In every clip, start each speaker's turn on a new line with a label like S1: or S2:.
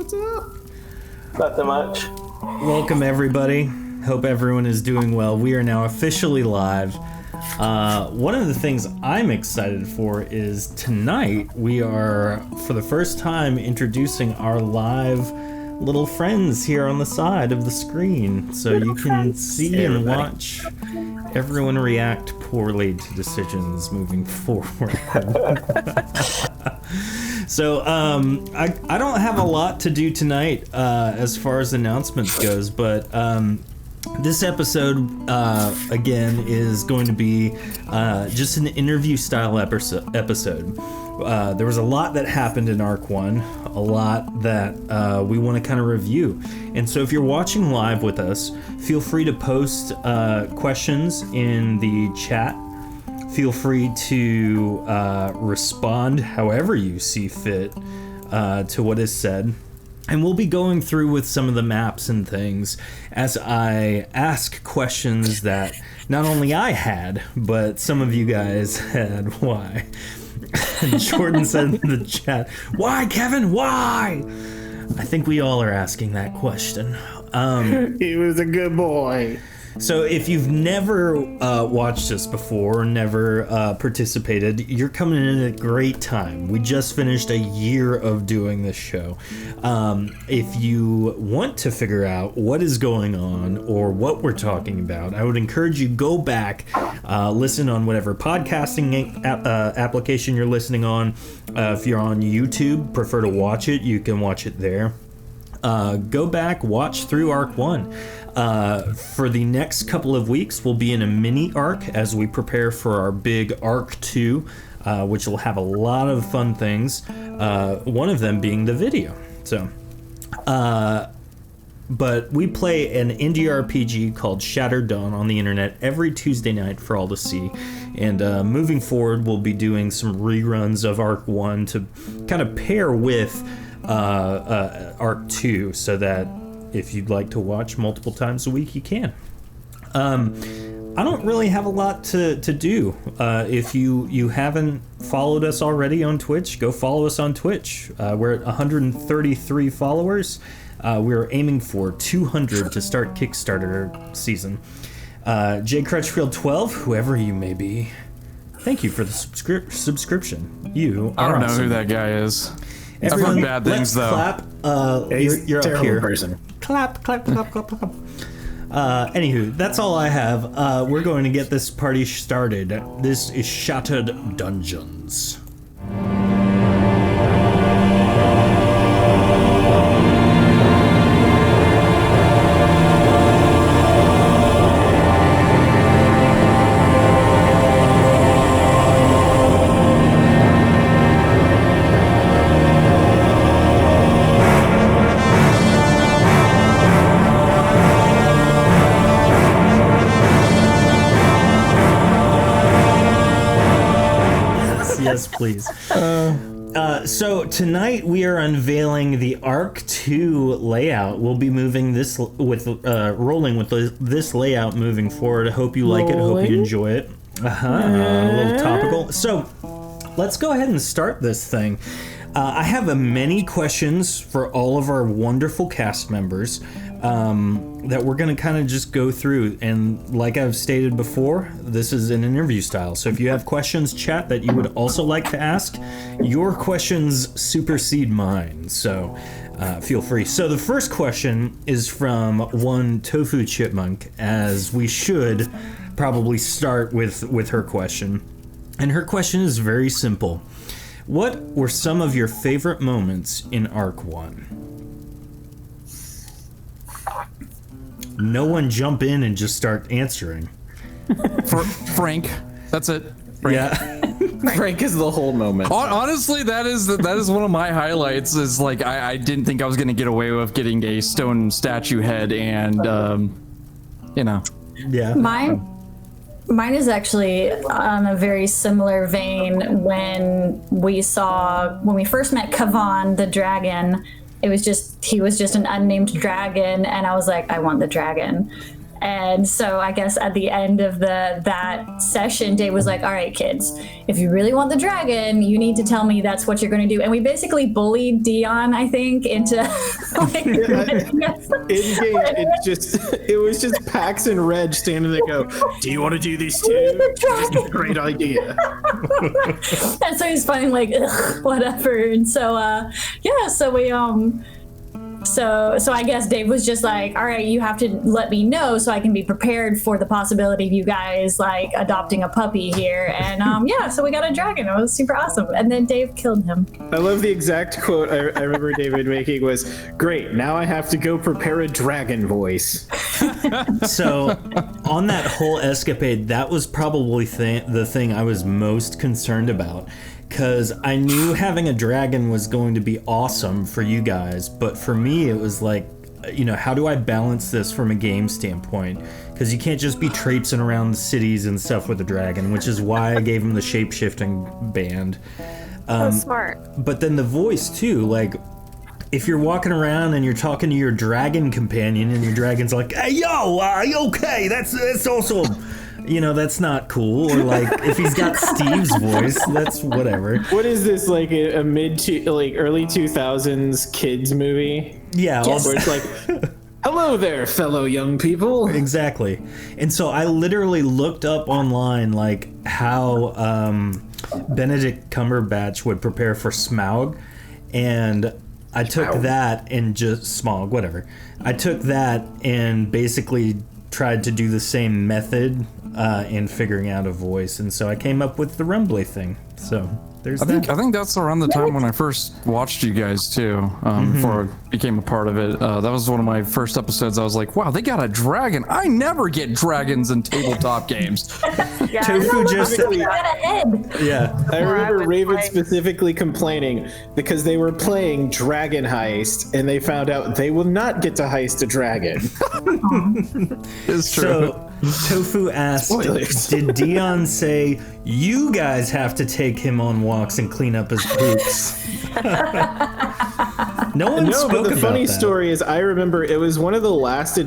S1: What's up?
S2: Not that much.
S3: Welcome, everybody. Hope everyone is doing well. We are now officially live. One of the things I'm excited for is tonight we are, for the first time, introducing our live little friends here on the side of the screen. So you can see and watch everyone react poorly to decisions moving forward. So I don't have a lot to do tonight as far as announcements goes, but this episode again is going to be just an interview style episode. There was a lot that happened in Arc 1, a lot that we want to kind of review. And so if you're watching live with us, feel free to post questions in the chat. Feel free to respond however you see fit to what is said. And we'll be going through with some of the maps and things as I ask questions that not only I had, but some of you guys had. Why? Jordan said in the chat, "Why, Kevin? Why?" I think we all are asking that question.
S1: He was a good boy.
S3: So if you've never watched us before or never participated, you're coming in at a great time. We just finished a year of doing this show. If you want to figure out what is going on or what we're talking about, I would encourage you go back, listen on whatever podcasting application you're listening on. If you're on YouTube, prefer to watch it, you can watch it there. Go back, watch through Arc 1. For the next couple of weeks, we'll be in a mini arc as we prepare for our big Arc 2, which will have a lot of fun things, one of them being the video. So, but we play an indie RPG called Shattered Dawn on the internet every Tuesday night for all to see. And moving forward, we'll be doing some reruns of Arc 1 to kind of pair with Arc 2 so that if you'd like to watch multiple times a week, you can. I don't really have a lot to do. If you haven't followed us already on Twitch, go follow us on Twitch. We're at 133 followers. We're aiming for 200 to start Kickstarter season. J Crutchfield 12, whoever you may be, thank you for the subscription. You are
S4: I don't know
S3: awesome.
S4: Who that guy is.
S3: Everyone,
S4: I've heard bad things, though.
S3: Clap. You're up here.
S1: Person.
S3: Clap, clap, clap, clap, clap. Anywho, that's all I have. We're going to get this party started. This is Shattered Dungeons. Yes, please. So tonight we are unveiling the Arc 2 layout. We'll be moving this with rolling with this layout moving forward. I hope you like it. I hope you enjoy it. A little topical. So let's go ahead and start this thing. I have many questions for all of our wonderful cast members that we're going to kind of just go through. And like I've stated before, this is an interview style. So if you have questions, chat, that you would also like to ask, your questions supersede mine. So feel free. So the first question is from one Tofu Chipmunk, as we should probably start with her question. And her question is very simple. What were some of your favorite moments in Arc 1? No one jump in and just start answering.
S4: Frank. That's it. Frank.
S3: Yeah.
S1: Frank is the whole moment.
S4: Honestly, that is one of my highlights. Is like I didn't think I was gonna get away with getting a stone statue head, and
S3: Yeah.
S5: Mine is actually on a very similar vein. When we first met Kavan the dragon, he was just an unnamed dragon, and I was like, I want the dragon. And so I guess at the end of that session, Dave was like, all right, kids, if you really want the dragon, you need to tell me that's what you're going to do. And we basically bullied Dion, I think, into like,
S1: In game, it was just Pax and Reg standing there go, do you want to do these too? This is a great idea.
S5: And so he's finding like, ugh, whatever. And so, so we, So I guess Dave was just like, all right, you have to let me know so I can be prepared for the possibility of you guys like adopting a puppy here. And so we got a dragon. It was super awesome. And then Dave killed him.
S1: I love the exact quote I remember David making was, great, now I have to go prepare a dragon voice.
S3: So on that whole escapade, that was probably the thing I was most concerned about. Because I knew having a dragon was going to be awesome for you guys, but for me it was like, how do I balance this from a game standpoint? Because you can't just be traipsing around the cities and stuff with a dragon, which is why I gave him the shape-shifting band.
S6: So smart. But
S3: then the voice too, like, if you're walking around and you're talking to your dragon companion and your dragon's like, hey yo, okay, that's awesome. That's not cool. Or like if he's got Steve's voice, that's whatever.
S1: What is this, like a early 2000s kids movie?
S3: Yeah.
S1: Where it's like, hello there, fellow young people.
S3: Exactly. And so I literally looked up online like how Benedict Cumberbatch would prepare for Smaug, and I took that and just Smaug, whatever. I took that and basically tried to do the same method in figuring out a voice, and so I came up with the Rumbly thing. So there's
S4: I think that's around the time when I first watched you guys too, before I became a part of it. That was one of my first episodes. I was like, wow, they got a dragon. I never get dragons in tabletop games.
S3: Tofu just
S1: Yeah, I remember Raven specifically complaining because they were playing Dragon Heist and they found out they will not get to heist a dragon.
S4: It's true.
S3: So Tofu asked,
S1: Spoilers.
S3: did Dion say, you guys have to take him on walks and clean up his poops? No one spoke
S1: but the
S3: about
S1: funny
S3: that.
S1: story is I remember it was one of the last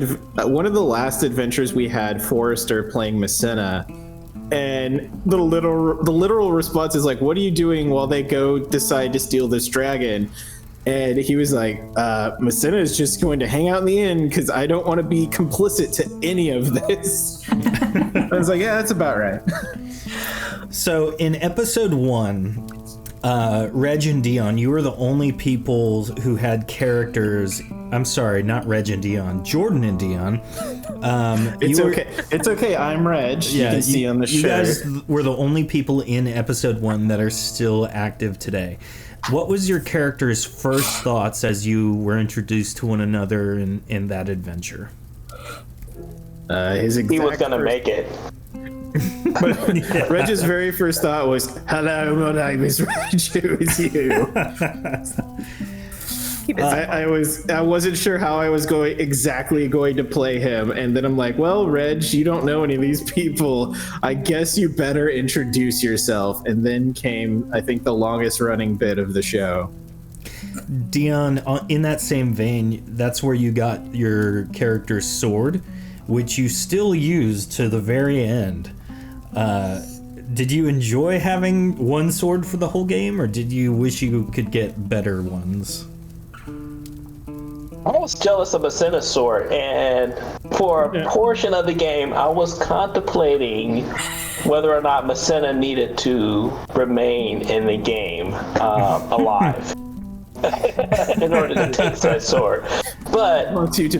S1: adventures we had, Forrester playing Messina. And the literal response is like, what are you doing while they go decide to steal this dragon? And he was like, Messina is just going to hang out in the inn because I don't want to be complicit to any of this. I was like, yeah, that's about right.
S3: So in episode 1, Reg and Dion, you were the only people who had characters. I'm sorry, not Reg and Dion, Jordan and Dion.
S1: It's okay. I'm Reg.
S3: Yeah,
S1: you can see on the shirt.
S3: You guys were the only people in episode 1 that are still active today. What was your character's first thoughts as you were introduced to one another in that adventure?
S2: He was gonna make it.
S1: Reg's very first thought was, hello, my name is Reg, who is you? I wasn't sure how I was going to play him, and then I'm like, well, Reg, you don't know any of these people. I guess you better introduce yourself. And then came, I think, the longest running bit of the show.
S3: Dion, in that same vein, that's where you got your character's sword, which you still use to the very end. Did you enjoy having one sword for the whole game, or did you wish you could get better ones?
S2: I was jealous of Messina's sword, and for a portion of the game, I was contemplating whether or not Messina needed to remain in the game alive in order to take that sword. But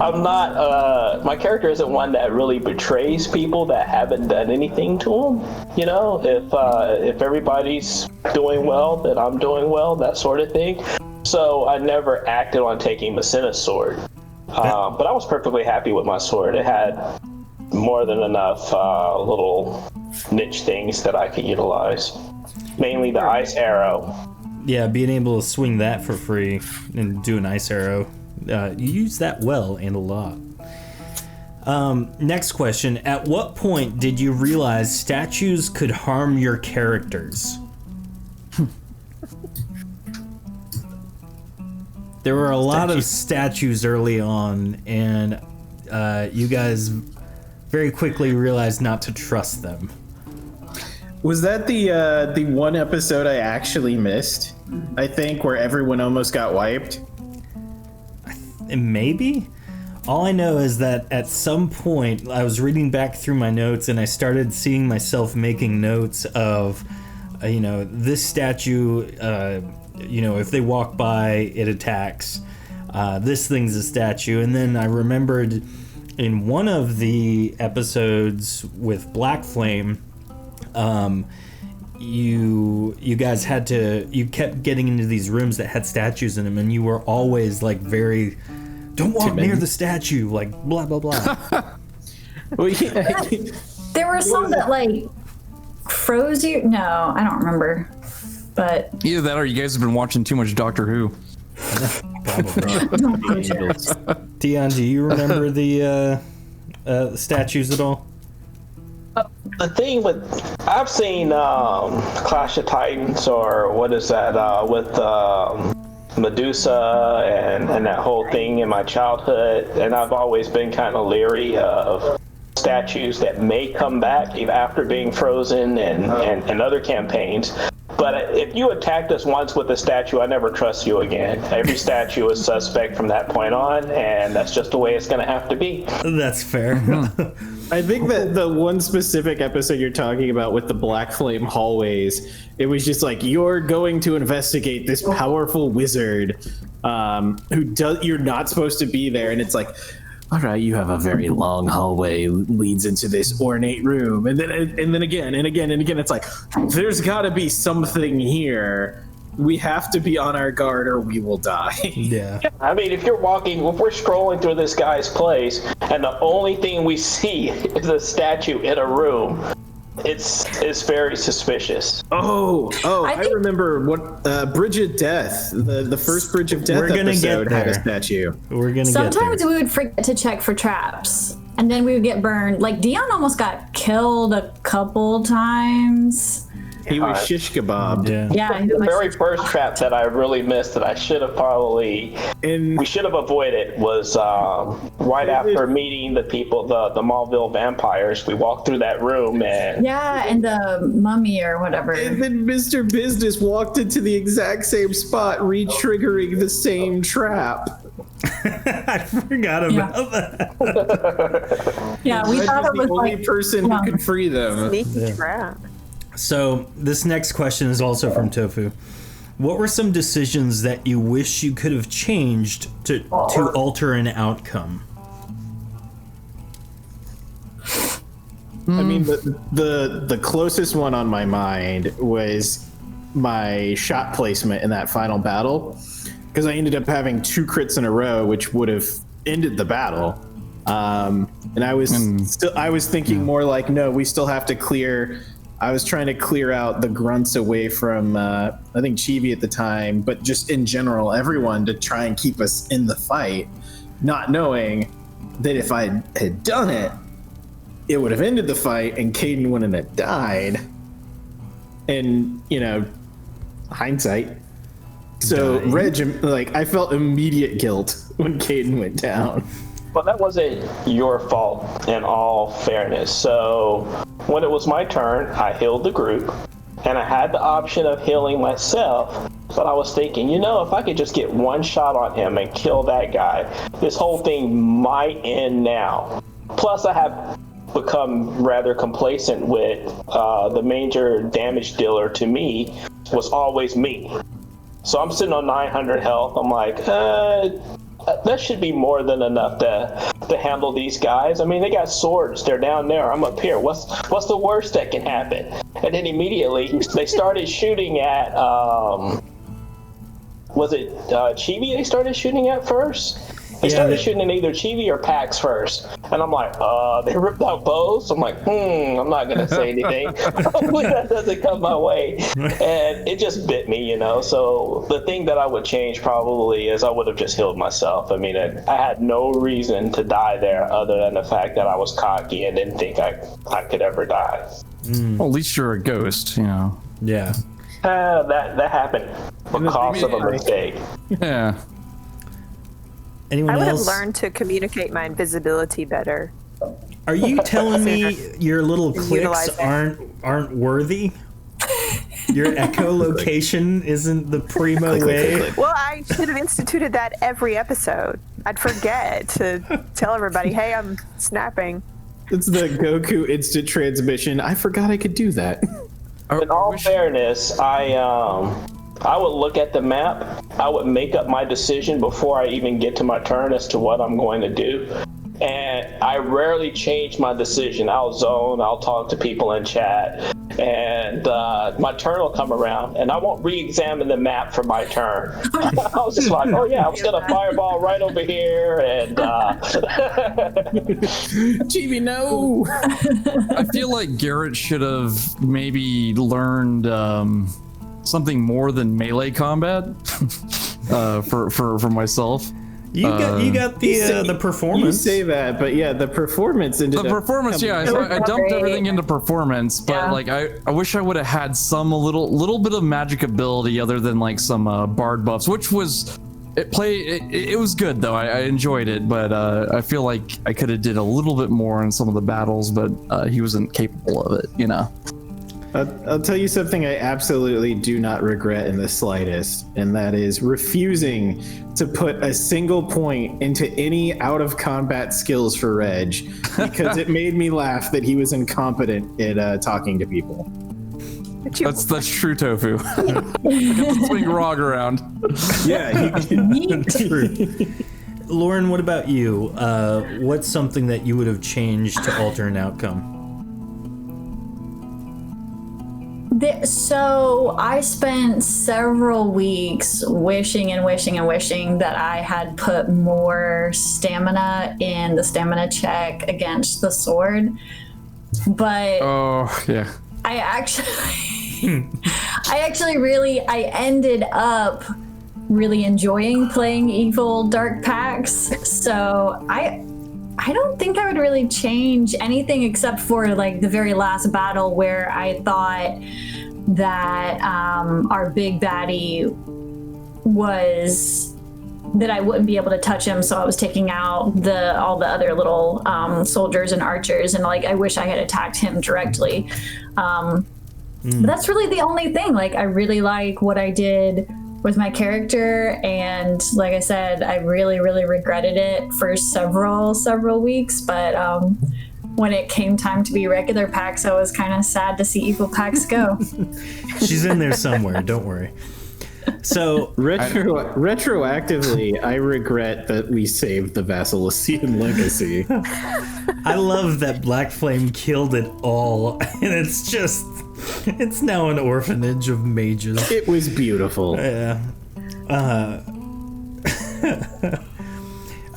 S2: I'm not. My character isn't one that really betrays people that haven't done anything to him. If everybody's doing well, then I'm doing well, that sort of thing. So I never acted on taking Messina's sword. But I was perfectly happy with my sword. It had more than enough little niche things that I could utilize. Mainly the ice arrow.
S3: Yeah, being able to swing that for free and do an ice arrow. You use that well and a lot. Next question. At what point did you realize statues could harm your characters? There were a lot of statues early on, and you guys very quickly realized not to trust them.
S1: Was that the one episode I actually missed? I think where everyone almost got wiped.
S3: Maybe. All I know is that at some point I was reading back through my notes and I started seeing myself making notes of, this statue. If they walk by, it attacks. This thing's a statue, and then I remembered in one of the episodes with Black Flame. You guys you kept getting into these rooms that had statues in them, and you were always like don't walk near the statue, like blah blah blah.
S1: Well, yeah.
S5: There were some that like froze you. No, I don't remember. But
S4: either that or you guys have been watching too much Doctor Who.
S3: Dion, do you remember the statues at all?
S2: The thing I've seen Clash of Titans, or what is that, with Medusa and that whole thing in my childhood, and I've always been kind of leery of statues that may come back even after being frozen and other campaigns. But if you attacked us once with a statue, I never trust you again. Every statue is suspect from that point on, and that's just the way it's going to have to be.
S3: That's fair.
S1: I think that the one specific episode you're talking about with the Black Flame hallways, it was just like, you're going to investigate this powerful wizard you're not supposed to be there. And it's like, all right, you have a very long hallway leads into this ornate room. And then again, and again, and again, it's like, there's got to be something here. We have to be on our guard or we will die.
S3: Yeah.
S2: I mean, if we're scrolling through this guy's place and the only thing we see is a statue in a room, it's very suspicious.
S1: I remember what Bridge of Death, the first Bridge of Death episode had a statue.
S3: We're gonna
S5: sometimes we would forget to check for traps, and then we would get burned. Like Dion almost got killed a couple times.
S1: He was shish kebabbed.
S5: Yeah.
S2: The very first trap that I really missed that I should have we should have avoided was right after meeting the people, the Maulville vampires. We walked through that room and
S5: the mummy or whatever.
S1: And then Mr. Business walked into the exact same spot, re-triggering the same trap.
S3: I forgot about that.
S5: Yeah, we thought it was
S1: the only person who could free them.
S6: Sneaky trap.
S3: So this next question is also from Tofu. What were some decisions that you wish you could have changed to alter an outcome?
S1: I mean, the closest one on my mind was my shot placement in that final battle, because I ended up having 2 crits in a row, which would have ended the battle. And I was thinking more like, no, we still have to clear. I was trying to clear out the grunts away from, I think Chibi at the time, but just in general, everyone, to try and keep us in the fight, not knowing that if I had done it, it would have ended the fight and Caden wouldn't have died. And, hindsight. So Reg, I felt immediate guilt when Caden went down.
S2: Well, that wasn't your fault, in all fairness. So when it was my turn, I healed the group, and I had the option of healing myself, but I was thinking, if I could just get one shot on him and kill that guy, this whole thing might end now. Plus, I have become rather complacent with the major damage dealer to me was always me. So I'm sitting on 900 health. I'm like, that should be more than enough to handle these guys. I mean, they got swords. They're down there. I'm up here. What's the worst that can happen? And then immediately they started shooting at, was it Chibi they started shooting at first? They started shooting at either Chibi or Pax first. And I'm like, they ripped out bows? I'm like, I'm not going to say anything. Hopefully that doesn't come my way. And it just bit me, So the thing that I would change probably is I would have just healed myself. I mean, I had no reason to die there other than the fact that I was cocky and didn't think I could ever die.
S4: Well, at least you're a ghost,
S3: Yeah.
S2: That happened because of a mistake.
S4: Yeah.
S3: Anyone
S6: I would
S3: else?
S6: have learned to communicate my invisibility better.
S3: Are you telling me your little
S6: Utilize
S3: clicks
S6: it.
S3: aren't worthy? Your echolocation isn't the primo way.
S6: Well, I should have instituted that every episode. I'd forget to tell everybody, hey, I'm snapping.
S1: It's the Goku instant transmission. I forgot I could do that.
S2: In all fairness, I would look at the map. I would make up my decision before I even get to my turn as to what I'm going to do. And I rarely change my decision. I'll zone, I'll talk to people in chat, and my turn will come around, and I won't re-examine the map for my turn. I was just like, oh yeah, I was gonna fireball right over here, and
S1: Chibi, no!
S4: I feel like Garrett should have maybe learned something more than melee combat for myself.
S3: You got the performance.
S1: You say that, but yeah, the performance ended
S4: The performance, yeah. So I dumped everything into performance, but like I wish I would have had some little bit of magic ability other than like some bard buffs, which was it was good though. I enjoyed it, but I feel like I could have did a little bit more in some of the battles, but he wasn't capable of it, you know.
S1: I'll tell you something I absolutely do not regret in the slightest, and that is refusing to put a single point into any out of combat skills for Reg, because it made me laugh that he was incompetent at talking to people.
S4: That's true, Tofu. Swing Rog around.
S1: Yeah,
S3: True. Lauren, what about you? What's something that you would have changed to alter an outcome?
S5: So I spent several weeks wishing that I had put more stamina in the stamina check against the sword. But
S4: Oh yeah.
S5: I ended up really enjoying playing evil dark packs. So I don't think I would really change anything except for like the very last battle where I thought that our big baddie was that I wouldn't be able to touch him, so I was taking out all the other little soldiers and archers, and like I wish I had attacked him directly. But that's really the only thing. Like I really like what I did with my character, and like I said, I really regretted it for several weeks, but when it came time to be regular packs, I was kind of sad to see evil packs go.
S3: She's in there somewhere, don't worry. So
S1: retroactively, I regret that we saved the Vassalacian legacy.
S3: I love that Black Flame killed it all, and it's now an orphanage of mages.
S1: It was beautiful.
S3: Yeah.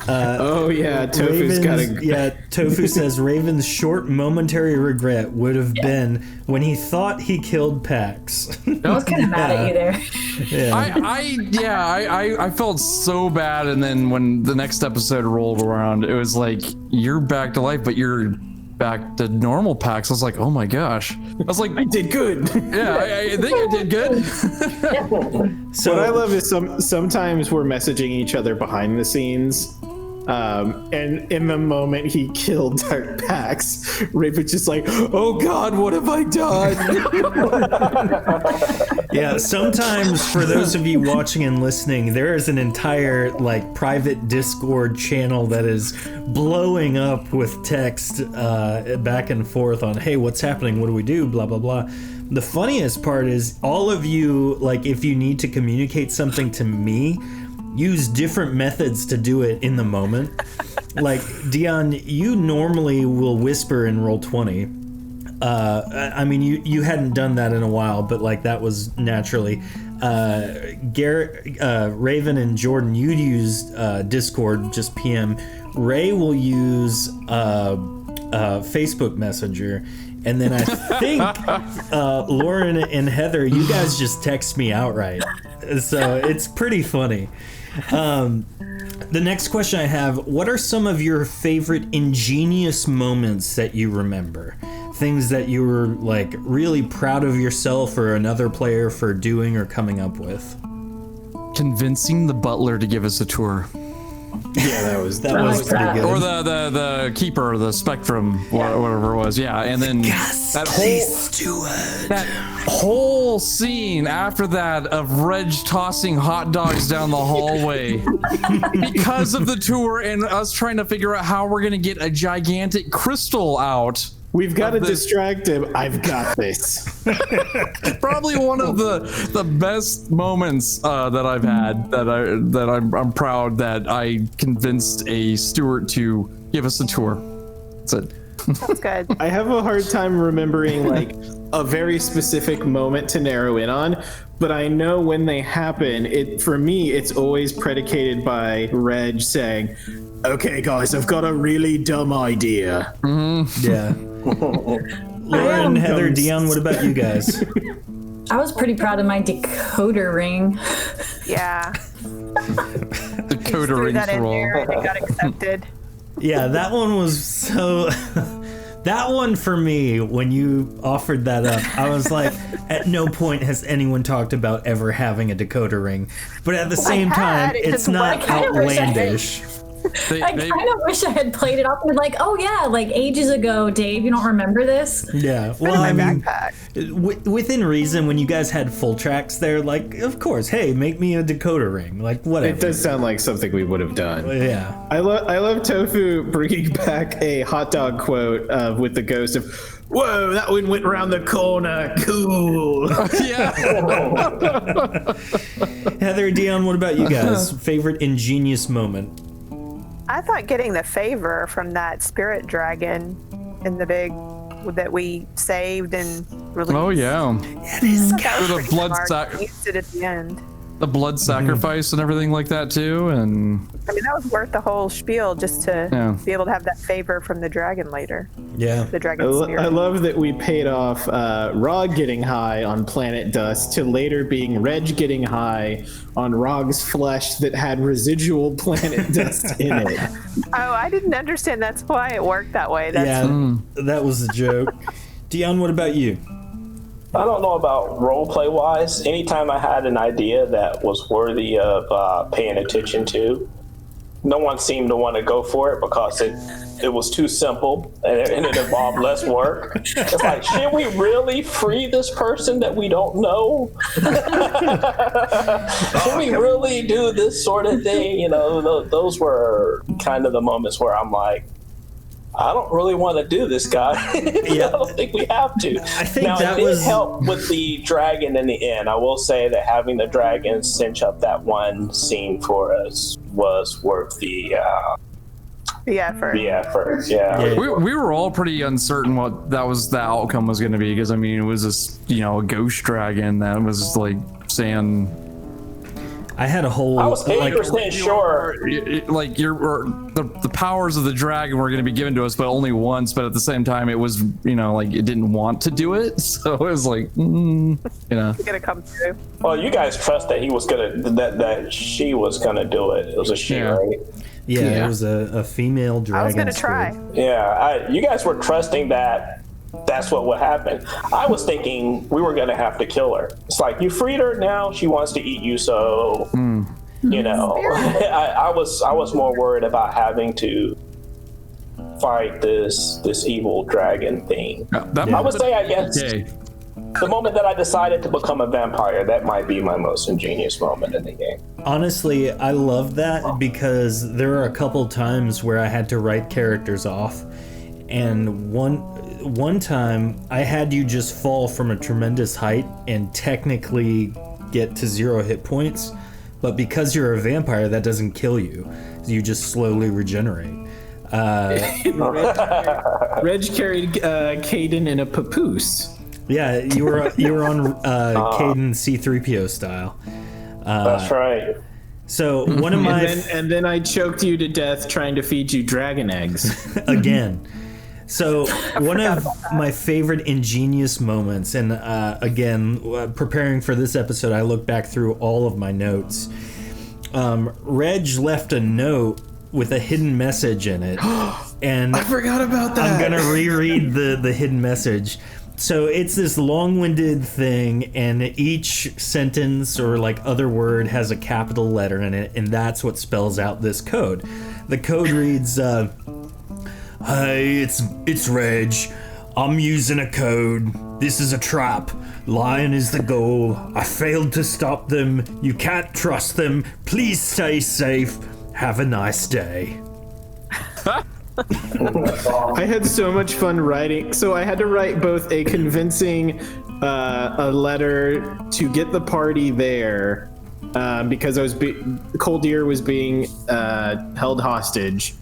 S1: Oh yeah, Tofu's got a...
S3: Yeah, Tofu says Raven's short momentary regret would have been when he thought he killed Pax.
S5: I was kind of mad at you there.
S3: Yeah.
S4: I felt so bad, and then when the next episode rolled around, it was like, you're back to life, but you're back to normal Pax. I was like, oh my gosh. I was like,
S1: I did good.
S4: Yeah, I think I did good.
S1: So what I love is sometimes we're messaging each other behind the scenes. And in the moment he killed Dark Pax, Raven's just like, oh god, what have I done?
S3: Yeah, sometimes for those of you watching and listening, there is an entire like private Discord channel that is blowing up with text back and forth on, hey, what's happening? What do we do? Blah, blah, blah. The funniest part is all of you, like if you need to communicate something to me, use different methods to do it in the moment. Like Dion, you normally will whisper in Roll20. I mean, you hadn't done that in a while, but like that was naturally. Garrett, Raven, and Jordan, you'd use Discord, just PM. Ray will use Facebook Messenger. And then I think Lauren and Heather, you guys just text me outright. So it's pretty funny. The next question I have, what are some of your favorite ingenious moments that you remember? Things that you were like really proud of yourself or another player for doing or coming up with?
S4: Convincing the butler to give us a tour.
S1: Yeah, that was
S3: That was pretty good.
S4: Or the keeper, the spectrum, whatever it was. Yeah, and then that whole scene after that of Reg tossing hot dogs down the hallway because of the tour and us trying to figure out how we're gonna get a gigantic crystal out.
S1: We've got to distract him. I've got this.
S4: Probably one of the best moments that I've had. That I'm proud that I convinced a steward to give us a tour. That's it.
S6: That's good.
S1: I have a hard time remembering like a very specific moment to narrow in on, but I know when they happen. For me, it's always predicated by Reg saying, "Okay, guys, I've got a really dumb idea."
S3: Yeah. Lauren, Heather, Dion, what about you guys?
S5: I was pretty proud of my decoder ring.
S6: Yeah.
S4: Decoder
S6: Threw
S4: rings
S6: that in
S4: roll.
S6: there and it got accepted.
S3: Yeah, that one was so... That one for me, when you offered that up, I was like, at no point has anyone talked about ever having a decoder ring. But at the same time,
S6: it
S3: it's
S6: just
S3: not
S5: kind of wish I had.
S3: outlandish.
S5: I kind of wish I had played it off and been like, oh yeah, like ages ago, Dave, you don't remember this?
S3: Yeah,
S6: Well,
S3: well,
S6: my
S3: I mean,
S6: backpack.
S3: within reason, when you guys had full tracks there, like, of course, hey, make me a decoder ring, like, whatever.
S1: It does sound like something we would have done.
S3: Yeah.
S1: I love Tofu bringing back a hot dog quote with the ghost of, "Whoa, that one went around the corner. Cool."
S4: Yeah.
S3: Heather, Dion, what about you guys? Favorite ingenious moment?
S6: I thought getting the favor from that spirit dragon in the big that we saved and released.
S4: Oh yeah.
S6: That was
S4: Or the
S6: pretty
S4: blood
S6: smart.
S4: sac-
S6: We used it at the end.
S4: The blood sacrifice and everything like that too, and
S6: I mean, that was worth the whole spiel just to
S4: Yeah.
S6: be able to have that favor from the dragon later.
S3: Yeah.
S6: The dragon spirit.
S1: I love that we paid off Rog getting high on planet dust to later being Reg getting high on Rog's flesh that had residual planet dust in it.
S6: Oh, I didn't understand. That's why it worked that way. That's
S3: Yeah, that was a joke. Dion, what about you?
S2: I don't know about roleplay wise. Anytime I had an idea that was worthy of paying attention to, no one seemed to want to go for it because it was too simple and it involved less work. It's like, should we really free this person that we don't know? Should we really do this sort of thing? You know, those were kind of the moments where I'm like, I don't really want to do this, guy. I don't think we have to.
S3: I think
S2: now,
S3: that
S2: it did
S3: was
S2: help with the dragon in the end. I will say that having the dragon cinch up that one scene for us was worth the
S6: effort.
S2: the effort. Yeah.
S4: we were all pretty uncertain what the outcome was going to be, because I mean it was this a ghost dragon that was like saying.
S3: I had a whole.
S2: I was 80% sure.
S4: Like the powers of the dragon were going to be given to us, but only once. But at the same time, it was like it didn't want to do it, so it was like
S6: It's gonna come through.
S2: Well, you guys trust that he was gonna that she was gonna do it. It was a she,
S4: Yeah.
S2: right?
S3: Yeah, it was a female dragon.
S6: I was gonna
S3: spirit.
S6: try.
S2: Yeah, you guys were trusting that that's what would happen. I was thinking we were gonna have to kill her. It's like, you freed her, now she wants to eat you, so I was more worried about having to fight this evil dragon thing. I would say, I guess,
S4: okay.
S2: the moment that I decided to become a vampire, that might be my most ingenious moment in the game.
S3: Honestly, I love that because there are a couple times where I had to write characters off, and one time I had you just fall from a tremendous height and technically get to 0 hit points, but because you're a vampire, that doesn't kill you. You just slowly regenerate.
S1: Reg carried Caden in a papoose.
S3: Yeah, you were on Caden C-3PO style.
S2: That's right.
S3: So one of my
S1: And then I choked you to death trying to feed you dragon eggs.
S3: again. So one of my favorite ingenious moments, and again, preparing for this episode, I looked back through all of my notes. Reg left a note with a hidden message in it, and
S1: I forgot about that.
S3: I'm gonna reread the hidden message. So it's this long-winded thing, and each sentence or like other word has a capital letter in it, and that's what spells out this code. The code reads, "Hey, it's Reg. I'm using a code. This is a trap. Lying is the goal. I failed to stop them. You can't trust them. Please stay safe. Have a nice day."
S1: I had so much fun writing. So I had to write both a convincing a letter to get the party there because Cold Ear was being held hostage,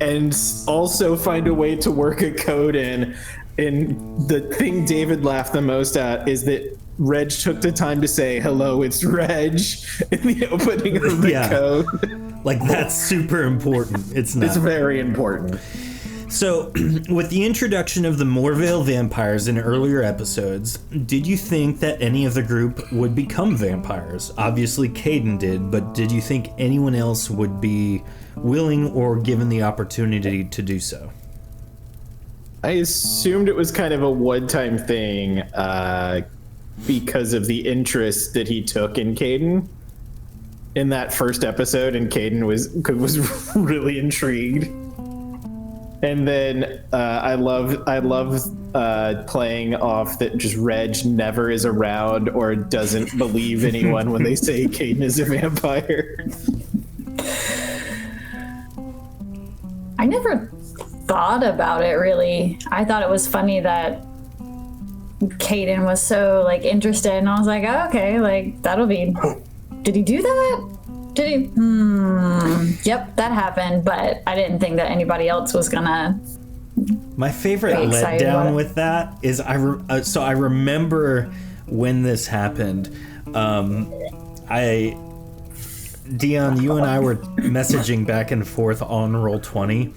S1: and also find a way to work a code in. And the thing David laughed the most at is that Reg took the time to say, "Hello, it's Reg," in the opening of the code.
S3: Like, that's super important. It's not.
S1: It's very important.
S3: So, with the introduction of the Moorvale vampires in earlier episodes, did you think that any of the group would become vampires? Obviously, Caden did, but did you think anyone else would be willing or given the opportunity to do so?
S1: I assumed it was kind of a one-time thing because of the interest that he took in Caden in that first episode, and Caden was really intrigued. And then I love playing off that just Reg never is around or doesn't believe anyone when they say Caden is a vampire.
S5: I never thought about it really. I thought it was funny that Caden was so like interested, and I was like, oh, okay, like that'll be. Did he do that? Did he? Yep, that happened. But I didn't think that anybody else was gonna.
S3: My favorite letdown with that is I remember when this happened. Dion, you and I were messaging back and forth on Roll20,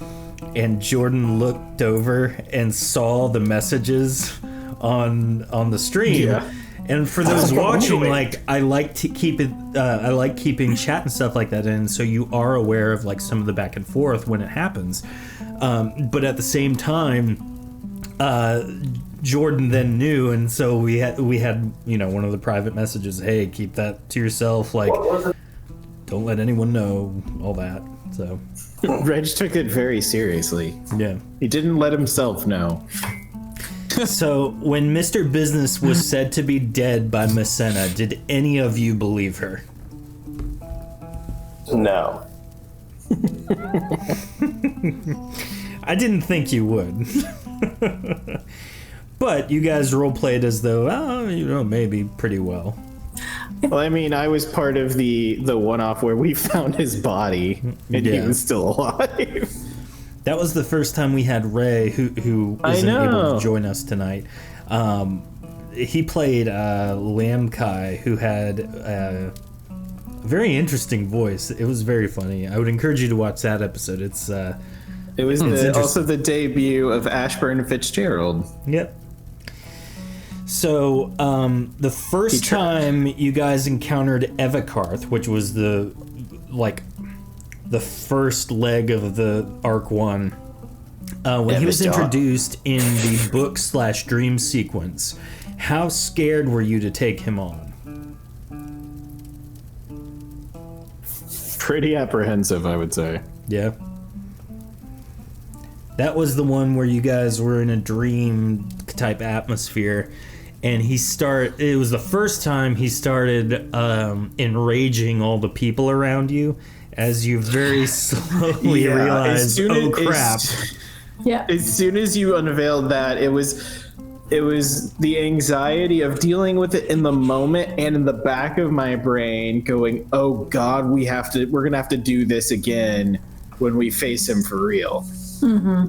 S3: and Jordan looked over and saw the messages on the stream. Yeah. And for those watching, like, I like to keep it. I like keeping chat and stuff like that in, so you are aware of like some of the back and forth when it happens. But at the same time, Jordan then knew, and so we had one of the private messages. Hey, keep that to yourself. Like, don't let anyone know all that. So
S1: Reg took it very seriously.
S3: Yeah,
S1: he didn't let himself know.
S3: So, when Mr. Business was said to be dead by Messena, did any of you believe her?
S2: No.
S3: I didn't think you would. But you guys roleplayed as though, maybe pretty well.
S1: Well, I mean, I was part of the one-off where we found his body, and he was still alive.
S3: That was the first time we had Ray, who isn't able to join us tonight. He played Lamkai, who had a very interesting voice. It was very funny. I would encourage you to watch that episode. It was
S1: also the debut of Ashburn Fitzgerald.
S3: Yep. So the first time you guys encountered Evakarth, which was the first leg of the Arc 1, when he was introduced in the book/dream sequence, how scared were you to take him on?
S1: Pretty apprehensive, I would say.
S3: Yeah. That was the one where you guys were in a dream type atmosphere, and it was the first time he started enraging all the people around you, as you very slowly realized, crap.
S1: As soon as you unveiled that, it was the anxiety of dealing with it in the moment, and in the back of my brain going, oh God, we're gonna have to do this again when we face him for real. Mm-hmm.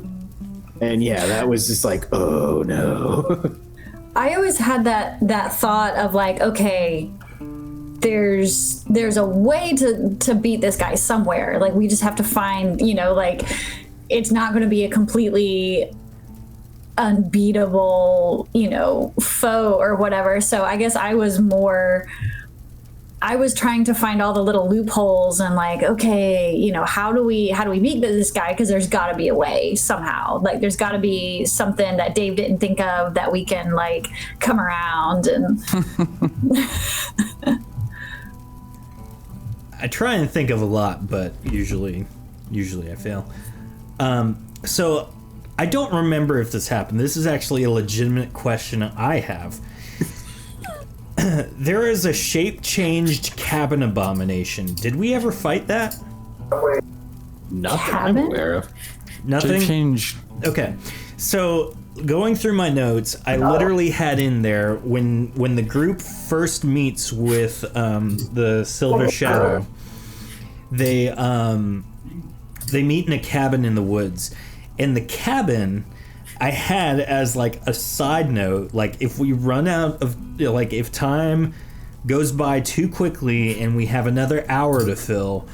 S1: And that was just like, oh no.
S5: I always had that thought of like, okay, there's a way to beat this guy somewhere. Like, we just have to find, it's not going to be a completely unbeatable, foe or whatever. So I guess I was more, I was trying to find all the little loopholes and like, okay, you know, how do we meet this guy? Because there's got to be a way somehow. Like, there's got to be something that Dave didn't think of that we can like come around and.
S3: I try and think of a lot, but usually I fail. So I don't remember if this happened. This is actually a legitimate question I have. There is a shape-changed cabin abomination. Did we ever fight that?
S1: Nothing I'm aware of.
S3: Nothing?
S4: Change.
S3: Okay. So going through my notes, I literally had in there when the group first meets with the Silver Shadow, they meet in a cabin in the woods. And the cabin I had as like a side note, like if we run out of, like if time goes by too quickly and we have another hour to fill,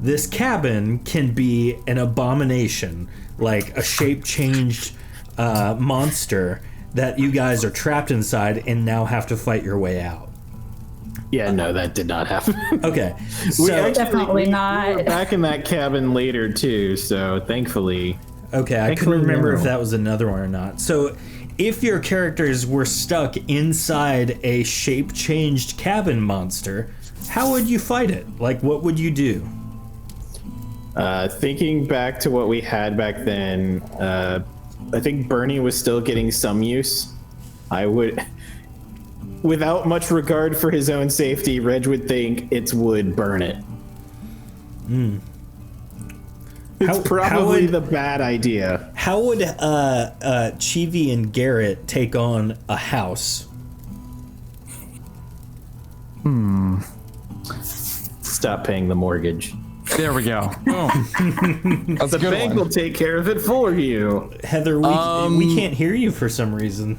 S3: this cabin can be an abomination, like a shape-changed monster that you guys are trapped inside and now have to fight your way out.
S1: Yeah, no, that did not happen.
S3: Okay,
S1: We
S3: so
S5: Definitely
S1: we
S5: not.
S1: were back in that cabin later too, so thankfully.
S3: okay, I couldn't remember if that was another one or not. So, if your characters were stuck inside a shape-changed cabin monster, how would you fight it? Like, what would you do?
S1: Thinking back to what we had back then, I think Bernie was still getting some use. I would, without much regard for his own safety, Reg would think it's wood, burn it. It's probably the bad idea.
S3: How would Chivi and Garrett take on a house?
S1: Stop paying the mortgage.
S4: There we go. Boom. That's
S1: The
S4: a good
S1: bank
S4: one.
S1: will take care of it for you.
S3: Heather, we can't hear you for some reason.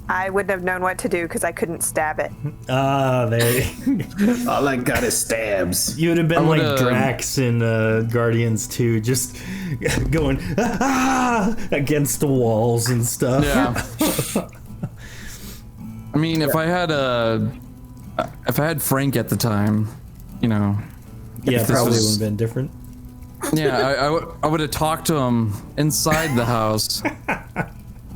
S6: I wouldn't have known what to do because I couldn't stab it.
S3: There.
S1: All I got is stabs.
S3: You would have been
S4: I
S3: like
S4: would've-
S3: Drax in Guardians 2, just going against the walls and stuff.
S4: Yeah. I mean, if I had Frank at the time, you know.
S3: Yeah,
S4: this
S3: probably
S4: was-
S3: would have been different.
S4: Yeah, I would have talked to him inside the house.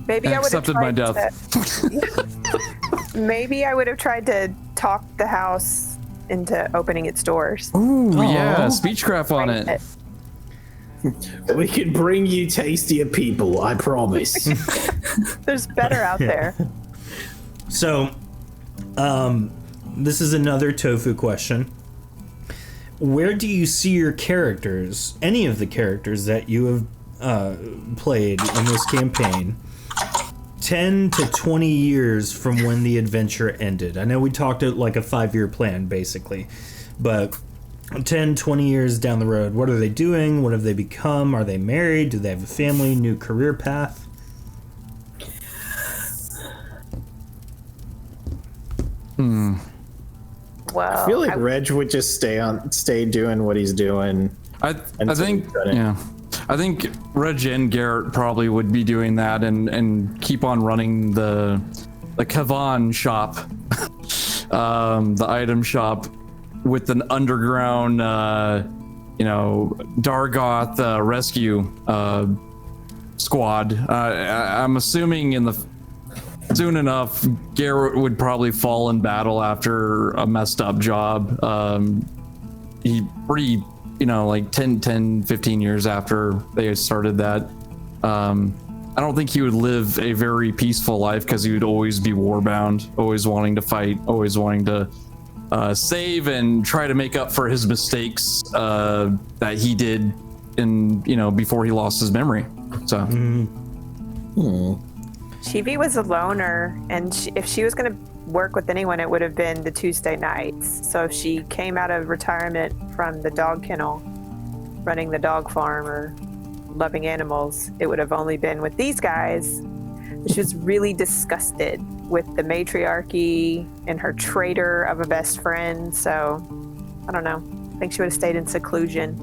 S6: Maybe I would have
S4: Accepted my
S6: tried
S4: death.
S6: Maybe I would have tried to talk the house into opening its doors.
S4: Ooh, yeah, speechcraft on it.
S1: We can bring you tastier people, I promise.
S6: There's better out there.
S3: So, this is another tofu question. Where do you see your characters, any of the characters that you have played in this campaign, 10 to 20 years from when the adventure ended? I know we talked like a 5-year plan, basically, but 10, 20 years down the road, what are they doing? What have they become? Are they married? Do they have a family? New career path?
S6: Well,
S1: I feel like Reg would just stay doing what he's doing.
S4: I
S1: Until
S4: think,
S1: we cut it.
S4: yeah. I think Reg and Garrett probably would be doing that and keep on running the Kavan shop, the item shop with an underground, Dargoth rescue squad. I'm assuming soon enough, Garrett would probably fall in battle after a messed up job. He pretty, like 10, 15 years after they started that. I don't think he would live a very peaceful life because he would always be warbound, always wanting to fight, always wanting to save and try to make up for his mistakes that he did before he lost his memory. So.
S6: Chibi was a loner, and if she was going to work with anyone, it would have been the Tuesday nights. So if she came out of retirement from the dog kennel, running the dog farm or loving animals, it would have only been with these guys. She was really disgusted with the matriarchy and her traitor of a best friend. So I don't know. I think she would have stayed in seclusion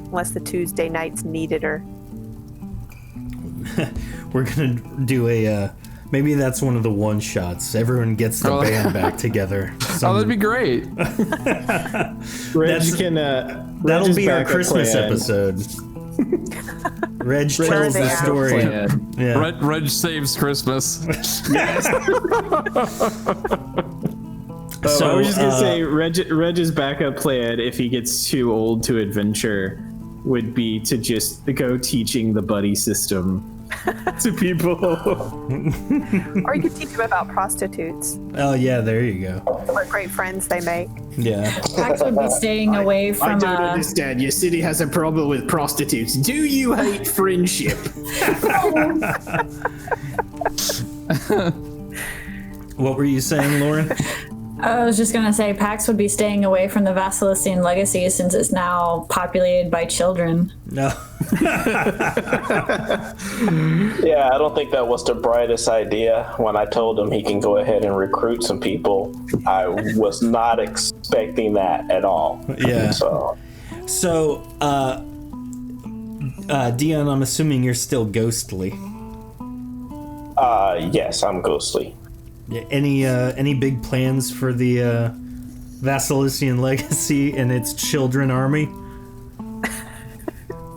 S6: unless the Tuesday nights needed her.
S3: We're gonna do a Maybe that's one of the one shots. Everyone gets the band back together.
S4: Oh, that'd be great.
S3: That'll be our Christmas episode. Reg tells the story. Yeah.
S4: Reg saves Christmas.
S1: So I was just gonna say, Reg's backup plan, if he gets too old to adventure, would be to just go teaching the buddy system to people.
S6: Or you could teach them about prostitutes.
S3: Oh yeah, there you go.
S6: What great friends they make.
S3: Yeah.
S5: Pax would be staying away from.
S1: I don't understand. Your city has a problem with prostitutes. Do you hate friendship?
S3: What were you saying, Lauren?
S5: I was just gonna say Pax would be staying away from the Vasilician legacy since it's now populated by children.
S3: No.
S2: Yeah, I don't think that was the brightest idea. When I told him he can go ahead and recruit some people, I was not expecting that at all.
S3: Yeah.
S2: So,
S3: Dion, I'm assuming you're still ghostly.
S2: yes, I'm ghostly.
S3: Yeah, any big plans for the Vasilician legacy and its children army?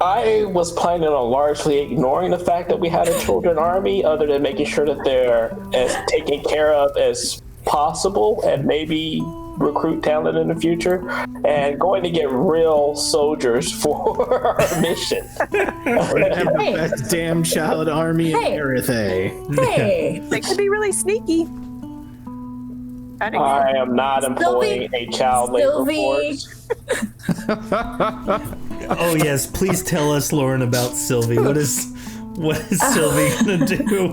S2: I was planning on largely ignoring the fact that we had a children army, other than making sure that they're as taken care of as possible, and maybe recruit talent in the future, and going to get real soldiers for our mission.
S5: Hey.
S1: Best damn child army in Erethe.
S5: Hey,
S6: They could be really sneaky.
S2: I am not employing a child labor force.
S3: Oh yes, please tell us, Lauren, about Sylvie. What is Sylvie gonna do?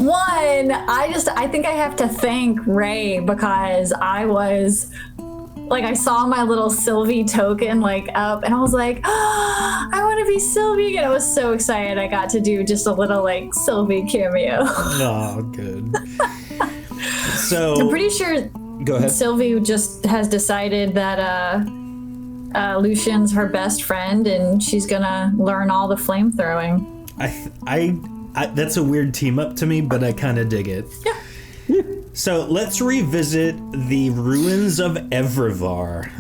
S5: One, I think I have to thank Ray, because I was like, I saw my little Sylvie token up, and I was like, oh, I want to be Sylvie, and I was so excited I got to do just a little Sylvie cameo.
S3: Oh, good. So
S5: I'm pretty sure
S3: go ahead.
S5: Sylvie just has decided that Lucian's her best friend, and she's gonna learn all the flamethrowing.
S3: I that's a weird team up to me, but I kind of dig it.
S5: Yeah.
S3: So let's revisit the ruins of Evrivar.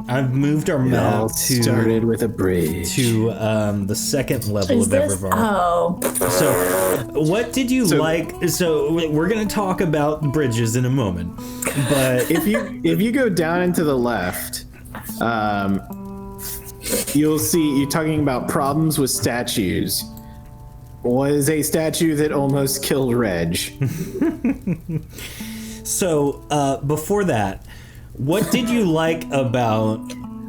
S3: I've moved our map to
S1: started with a bridge
S3: to the second level
S5: Is
S3: of
S5: this?
S3: Evrivar.
S5: Oh.
S3: So, what did you like? So, we're gonna talk about bridges in a moment, but
S1: if you go down and to the left, you'll see you're talking about problems with statues. Was a statue that almost killed Reg.
S3: So, before that, what did you like about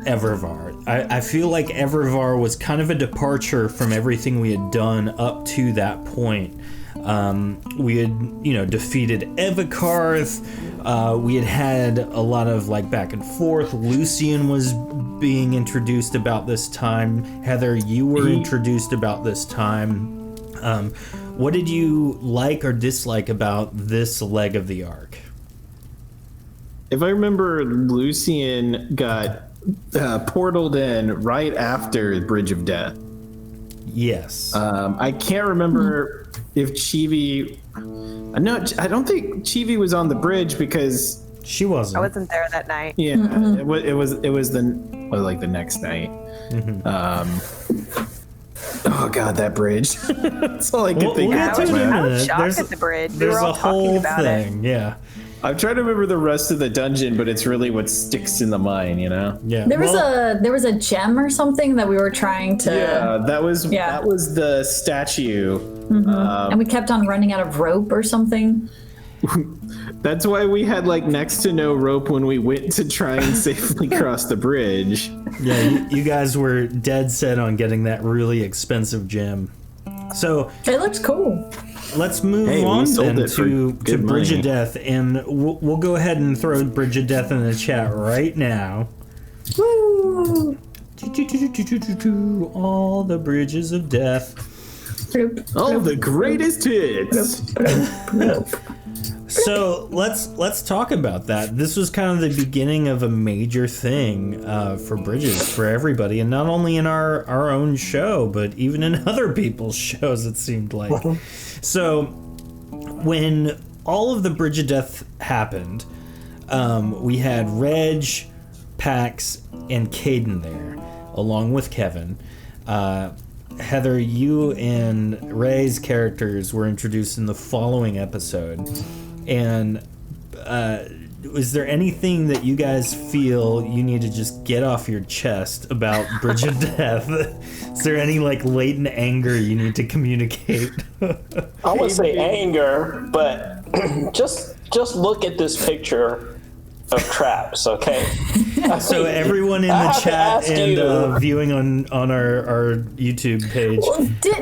S3: Evrivar? I feel like Evrivar was kind of a departure from everything we had done up to that point. We had, defeated Evikarth. We had a lot of back and forth. Lucian was being introduced about this time. Heather, you were introduced about this time. What did you like or dislike about this leg of the arc?
S1: If I remember, Lucian got portaled in right after Bridge of Death.
S3: Yes.
S1: I can't remember if Chibi. No, I don't think Chibi was on the bridge because
S3: she wasn't.
S6: I wasn't there that night.
S1: Yeah, it was the next night. Oh god, that bridge! That's all I can think of.
S6: I was shocked at the bridge. We were all talking about it.
S3: Yeah.
S1: I'm trying to remember the rest of the dungeon, but it's really what sticks in the mind,
S3: Yeah.
S5: There was a gem or something that we were trying to.
S1: Yeah, that was the statue.
S5: And we kept on running out of rope or something.
S1: That's why we had next to no rope when we went to try and safely cross the bridge.
S3: Yeah, you guys were dead set on getting that really expensive gem. So
S5: it looks cool.
S3: Let's move on then to Bridge of Death, and we'll go ahead and throw Bridge of Death in the chat right now.
S5: Woo!
S3: All the bridges of death.
S1: All the greatest hits.
S3: So let's talk about that. This was kind of the beginning of a major thing for bridges for everybody, and not only in our own show, but even in other people's shows. It seemed like. So when all of the Bridge of Death happened, we had Reg, Pax, and Caden there, along with Kevin. Heather, you and Ray's characters were introduced in the following episode. And is there anything that you guys feel you need to just get off your chest about Bridge of Death? Is there any like latent anger you need to communicate?
S2: I would say anger, but just look at this picture of traps, okay?
S3: So everyone in the chat and viewing on our YouTube page,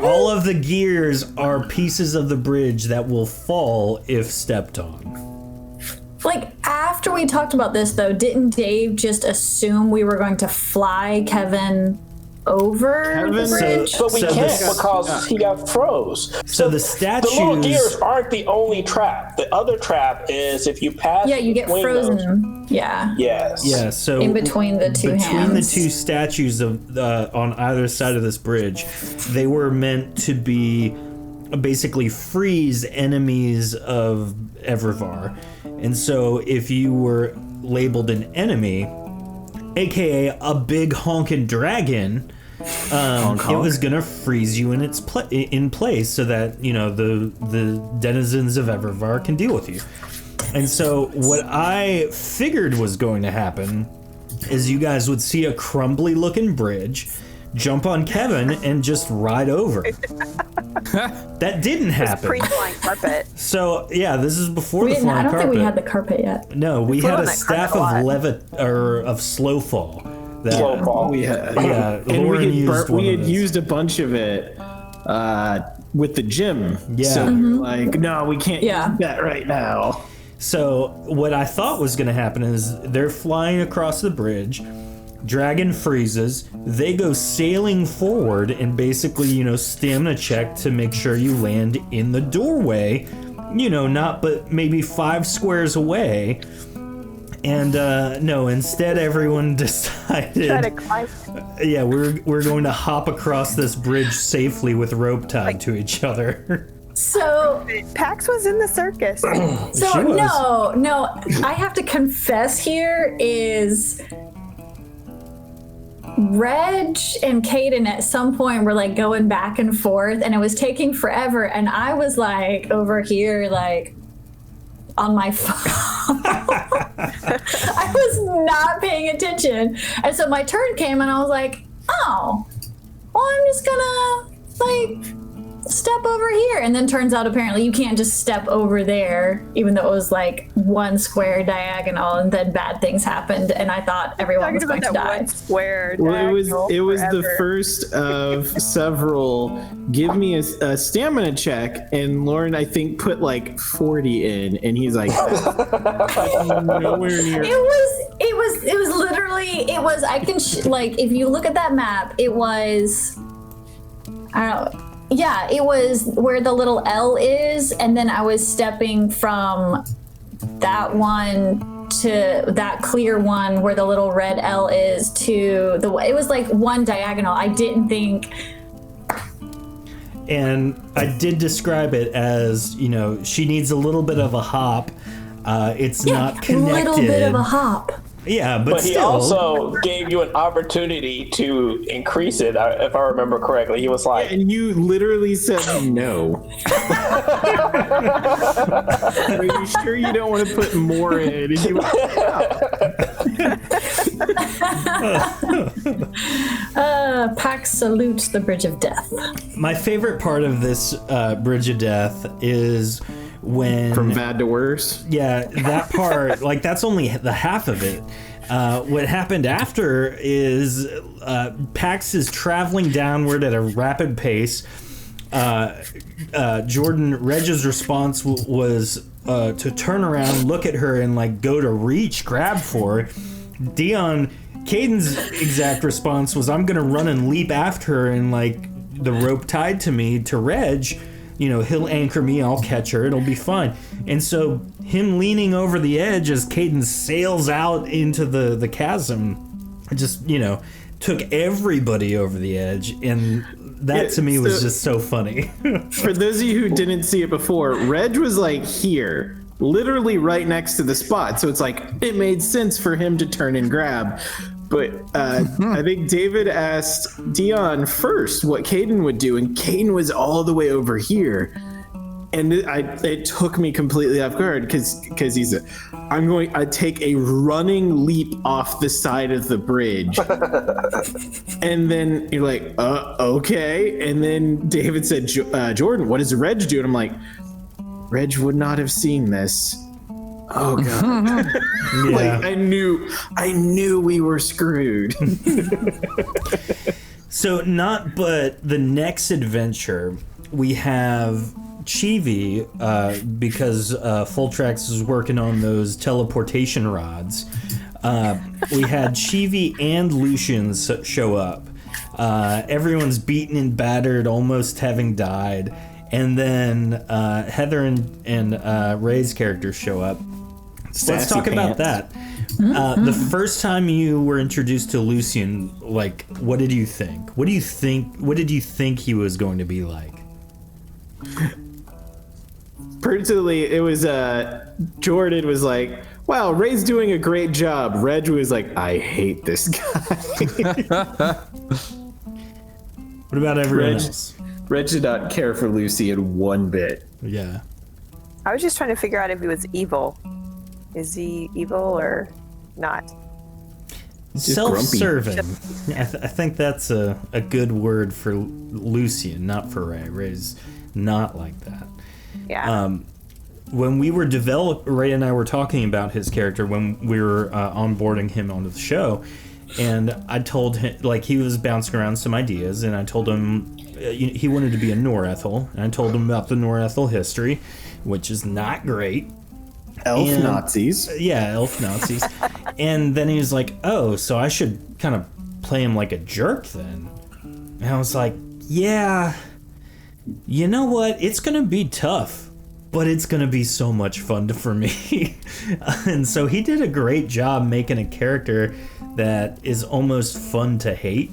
S3: all of the gears are pieces of the bridge that will fall if stepped on.
S5: Like, after we talked about this, though, didn't Dave just assume we were going to fly Kevin over the bridge?
S2: But we can't because he got froze.
S3: So the statues...
S2: The little gears aren't the only trap. The other trap is if you pass...
S5: Yeah, you get frozen.
S2: Those.
S5: Yeah.
S2: Yes.
S3: Yeah, so...
S5: In between the two hands.
S3: Between the two statues of on either side of this bridge, they were meant to be basically freeze enemies of Evervar. And so if you were labeled an enemy, aka a big honkin' dragon, it was gonna freeze you in its in place so that the denizens of Evervar can deal with you. And so what I figured was going to happen is you guys would see a crumbly looking bridge, jump on Kevin, and just ride over. That didn't happen.
S6: Pre-flying carpet.
S3: So yeah, this is before the flying carpet.
S5: I don't think we had the carpet yet.
S3: No, we had a staff of slow fall.
S2: Slow fall.
S1: We had,
S3: yeah,
S1: and we had
S3: used
S1: used a bunch of it with the gym.
S3: Yeah.
S1: So like, no, we can't
S5: Yeah.
S1: use that right now.
S3: So what I thought was going to happen is they're flying across the bridge. Dragon freezes. They go sailing forward and basically, stamina check to make sure you land in the doorway. Not but maybe 5 squares away. And no, instead everyone decided.
S6: Try to climb.
S3: Yeah, we're going to hop across this bridge safely with rope tied to each other.
S5: So
S6: Pax was in the circus.
S5: So no, I have to confess here is Reg and Caden at some point were like going back and forth and it was taking forever and I was like over here like on my phone. I was not paying attention. And so my turn came and I was like, oh, well, I'm just gonna step over here. And then turns out apparently you can't just step over there, even though it was like 1 square diagonal, and then bad things happened and I thought everyone was going to die.
S6: 1 square
S1: Well, it was
S6: forever.
S1: the first of several. Give me a stamina check, and Lauren I think put like 40 in, and he's like, nowhere near.
S5: It was literally I can like if you look at that map, it was I don't know. Yeah, it was where the little L is, and then I was stepping from that one to that clear one where the little red L is to it was like 1 diagonal. I didn't think.
S3: And I did describe it as, she needs a little bit of a hop. It's not connected.
S5: A little bit of a hop.
S3: Yeah, but
S2: he
S3: still.
S2: also gave you an opportunity to increase it, if I remember correctly. He was like,
S1: And you literally said no. Are you sure you don't want to put more in? And you
S5: Pax salutes the Bridge of Death.
S3: My favorite part of this Bridge of Death is when
S1: From bad to worse.
S3: Yeah, that part, like that's only the half of it. What happened after is Pax is traveling downward at a rapid pace. Jordan Reg's response was to turn around, look at her, and like go to grab for her. Caden's exact response was, I'm gonna run and leap after her, and like the rope tied to me to Reg. he'll anchor me, I'll catch her, it'll be fine. And so him leaning over the edge as Caden sails out into the chasm, just, took everybody over the edge. And that to me was just so funny.
S1: For those of you who didn't see it before, Reg was like here, literally right next to the spot. So it's like, it made sense for him to turn and grab. But I think David asked Dion first what Caden would do, and Caden was all the way over here. And it took me completely off guard because he said, I take a running leap off the side of the bridge. And then you're like, okay. And then David said, Jordan, what does Reg do? And I'm like, Reg would not have seen this. Oh god.
S3: Yeah.
S1: Like I knew we were screwed.
S3: So but the next adventure we have Chivi, because Fultrax is working on those teleportation rods. We had Chivi and Lucian show up. Everyone's beaten and battered, almost having died. And then Heather and Ray's characters show up. Let's talk about that. The first time you were introduced to Lucian, like, what did you think? What did you think he was going to be like?
S1: Personally, it was Jordan was like, wow, Ray's doing a great job. Reg was like, I hate this guy.
S3: What about everyone else?
S1: Reg did not care for Lucian one bit.
S3: Yeah.
S6: I was just trying to figure out if he was evil. Is he evil or not?
S3: Self-serving. I think that's a good word for Lucian, not for Ray. Ray's not like that.
S6: Yeah.
S3: When we were Ray and I were talking about his character when we were onboarding him onto the show, and I told him, like, he was bouncing around some ideas, and I told him he wanted to be a Norethel, and I told him about the Norethel history, which is not great.
S1: Elf Nazis.
S3: Yeah, elf Nazis. And then he was like, oh, so I should kind of play him like a jerk then. And I was like, yeah, you know what? It's going to be tough, but it's going to be so much fun for me. And so he did a great job making a character that is almost fun to hate,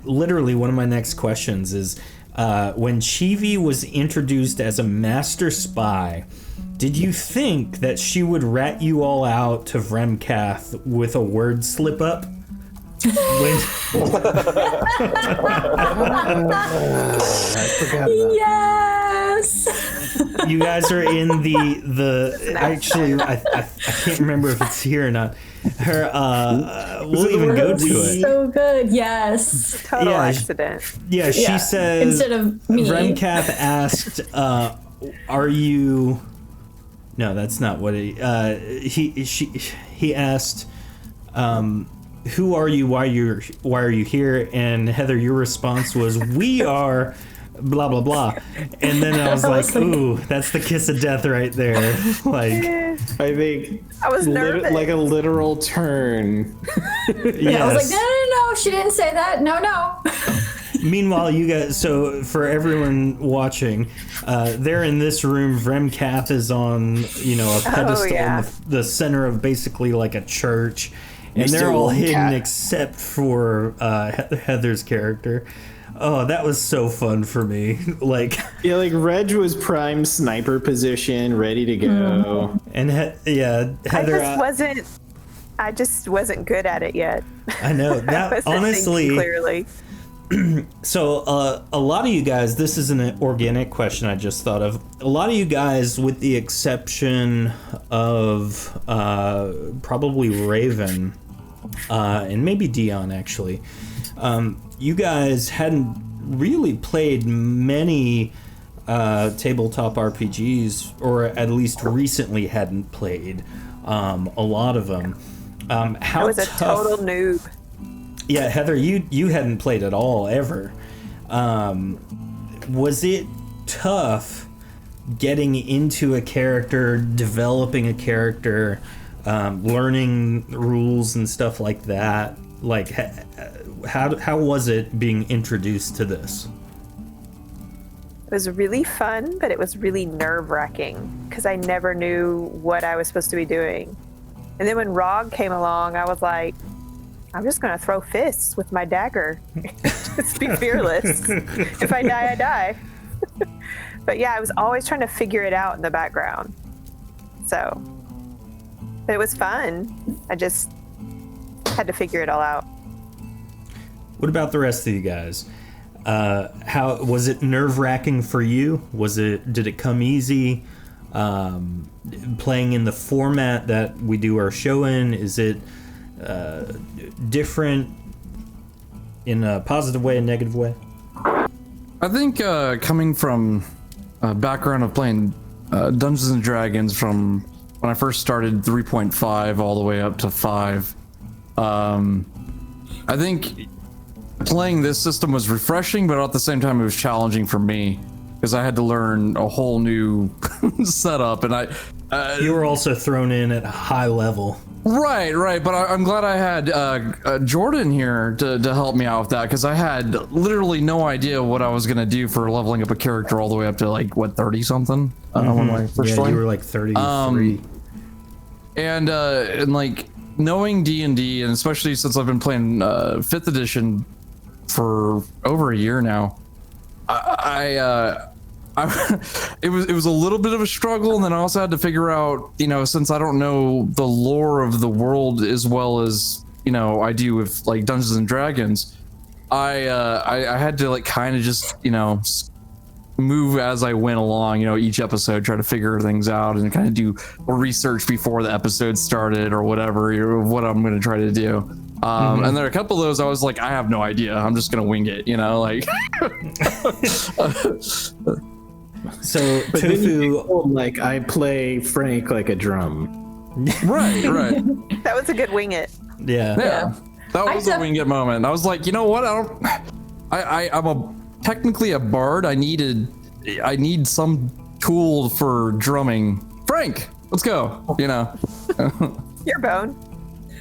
S3: Literally, one of my next questions is, when Chivi was introduced as a master spy, did you think that she would rat you all out to Vremkath with a word slip up?
S1: I forgot about
S5: Yes.
S3: You guys are in the actually I can't remember if it's here or not. We'll even go to it.
S5: So good. Yes.
S6: Total accident.
S3: Yeah, she says,
S5: instead of me.
S3: Vremkath asked, are you... No, that's not what he asked, who are you, why are you here? And Heather, your response was, we are blah blah blah. And then I was like, ooh, that's the kiss of death right there. Like,
S1: I think
S6: I was nervous.
S1: Like a literal turn.
S5: Yeah, I was like, no, she didn't say that. No.
S3: Meanwhile, you guys, so for everyone watching, they're in this room. Vremkath is on, a pedestal in the center of basically like a church. And they're all hidden except for Heather's character. Oh, that was so fun for me. Like Reg
S1: was prime sniper position, ready to go.
S3: And Heather,
S6: I just wasn't good at it yet.
S3: I know that honestly.
S6: Clearly.
S3: So a lot of you guys, this is an organic question I just thought of. A lot of you guys, with the exception of probably Raven and maybe Dion actually, you guys hadn't really played many tabletop RPGs, or at least recently hadn't played a lot of them. How
S6: I was a
S3: tough...
S6: total noob.
S3: Yeah, Heather, you hadn't played at all, ever. Was it tough getting into a character, developing a character, learning rules and stuff like that? Like, how was it being introduced to this?
S6: It was really fun, but it was really nerve-wracking because I never knew what I was supposed to be doing. And then when Rog came along, I was like, I'm just going to throw fists with my dagger. Just be fearless. If I die, I die. But yeah, I was always trying to figure it out in the background. So, but it was fun. I just had to figure it all out.
S3: What about the rest of you guys? How was it nerve-wracking for you? Did it come easy? Playing in the format that we do our show in, is it different in a positive way and negative way?
S4: I think coming from a background of playing Dungeons and Dragons from when I first started 3.5 all the way up to 5, I think playing this system was refreshing, but at the same time it was challenging for me because I had to learn a whole new setup, and
S3: you were also thrown in at a high level.
S4: Right, but I'm glad I had Jordan here to help me out with that, because I had literally no idea what I was gonna do for leveling up a character all the way up to like 30 something. When I first joined.
S3: You were like 33.
S4: And like knowing D&D, and especially since I've been playing 5th edition for over a year now, it was a little bit of a struggle, and then I also had to figure out, since I don't know the lore of the world as well as I do with like Dungeons and Dragons, I had to like kind of just move as I went along, each episode, try to figure things out and kind of do research before the episode started or whatever, what I'm going to try to do. And there are a couple of those I was like, I have no idea, I'm just gonna wing it, like.
S3: So
S1: but
S3: Tofu,
S1: like I play Frank like a drum.
S4: Right.
S6: That was a good wing it.
S3: Yeah.
S4: That was a wing it moment. I was like, you know what? I'm technically a bard. I need some tool for drumming. Frank, let's go.
S6: Your bone.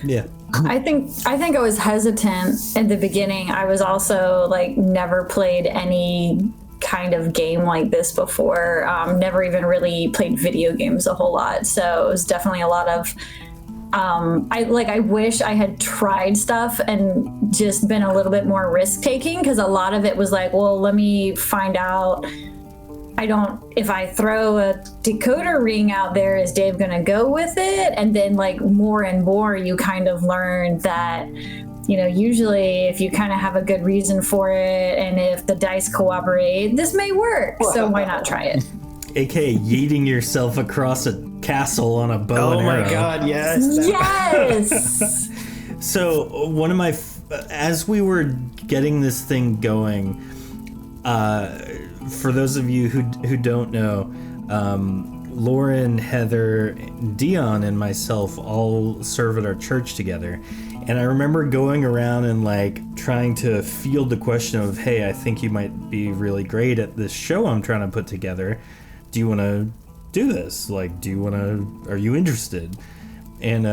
S3: Yeah.
S5: I think I was hesitant in the beginning. I was also like never played any kind of game like this before. Never even really played video games a whole lot. So it was definitely a lot of I wish I had tried stuff and just been a little bit more risk taking, because a lot of it was like, well, let me find out. If I throw a decoder ring out there, is Dave gonna go with it? And then like more and more you kind of learn that, usually if you kind of have a good reason for it and if the dice cooperate, this may work. So why not try it?
S3: AKA yeeting yourself across a castle on a bow and arrow.
S1: Oh my god, yes.
S5: Yes!
S3: So one of my, as we were getting this thing going, for those of you who don't know, Lauren, Heather, Dion, and myself all serve at our church together. And I remember going around and like trying to field the question of, hey, I think you might be really great at this show I'm trying to put together. Do you want to do this? Like, are you interested? And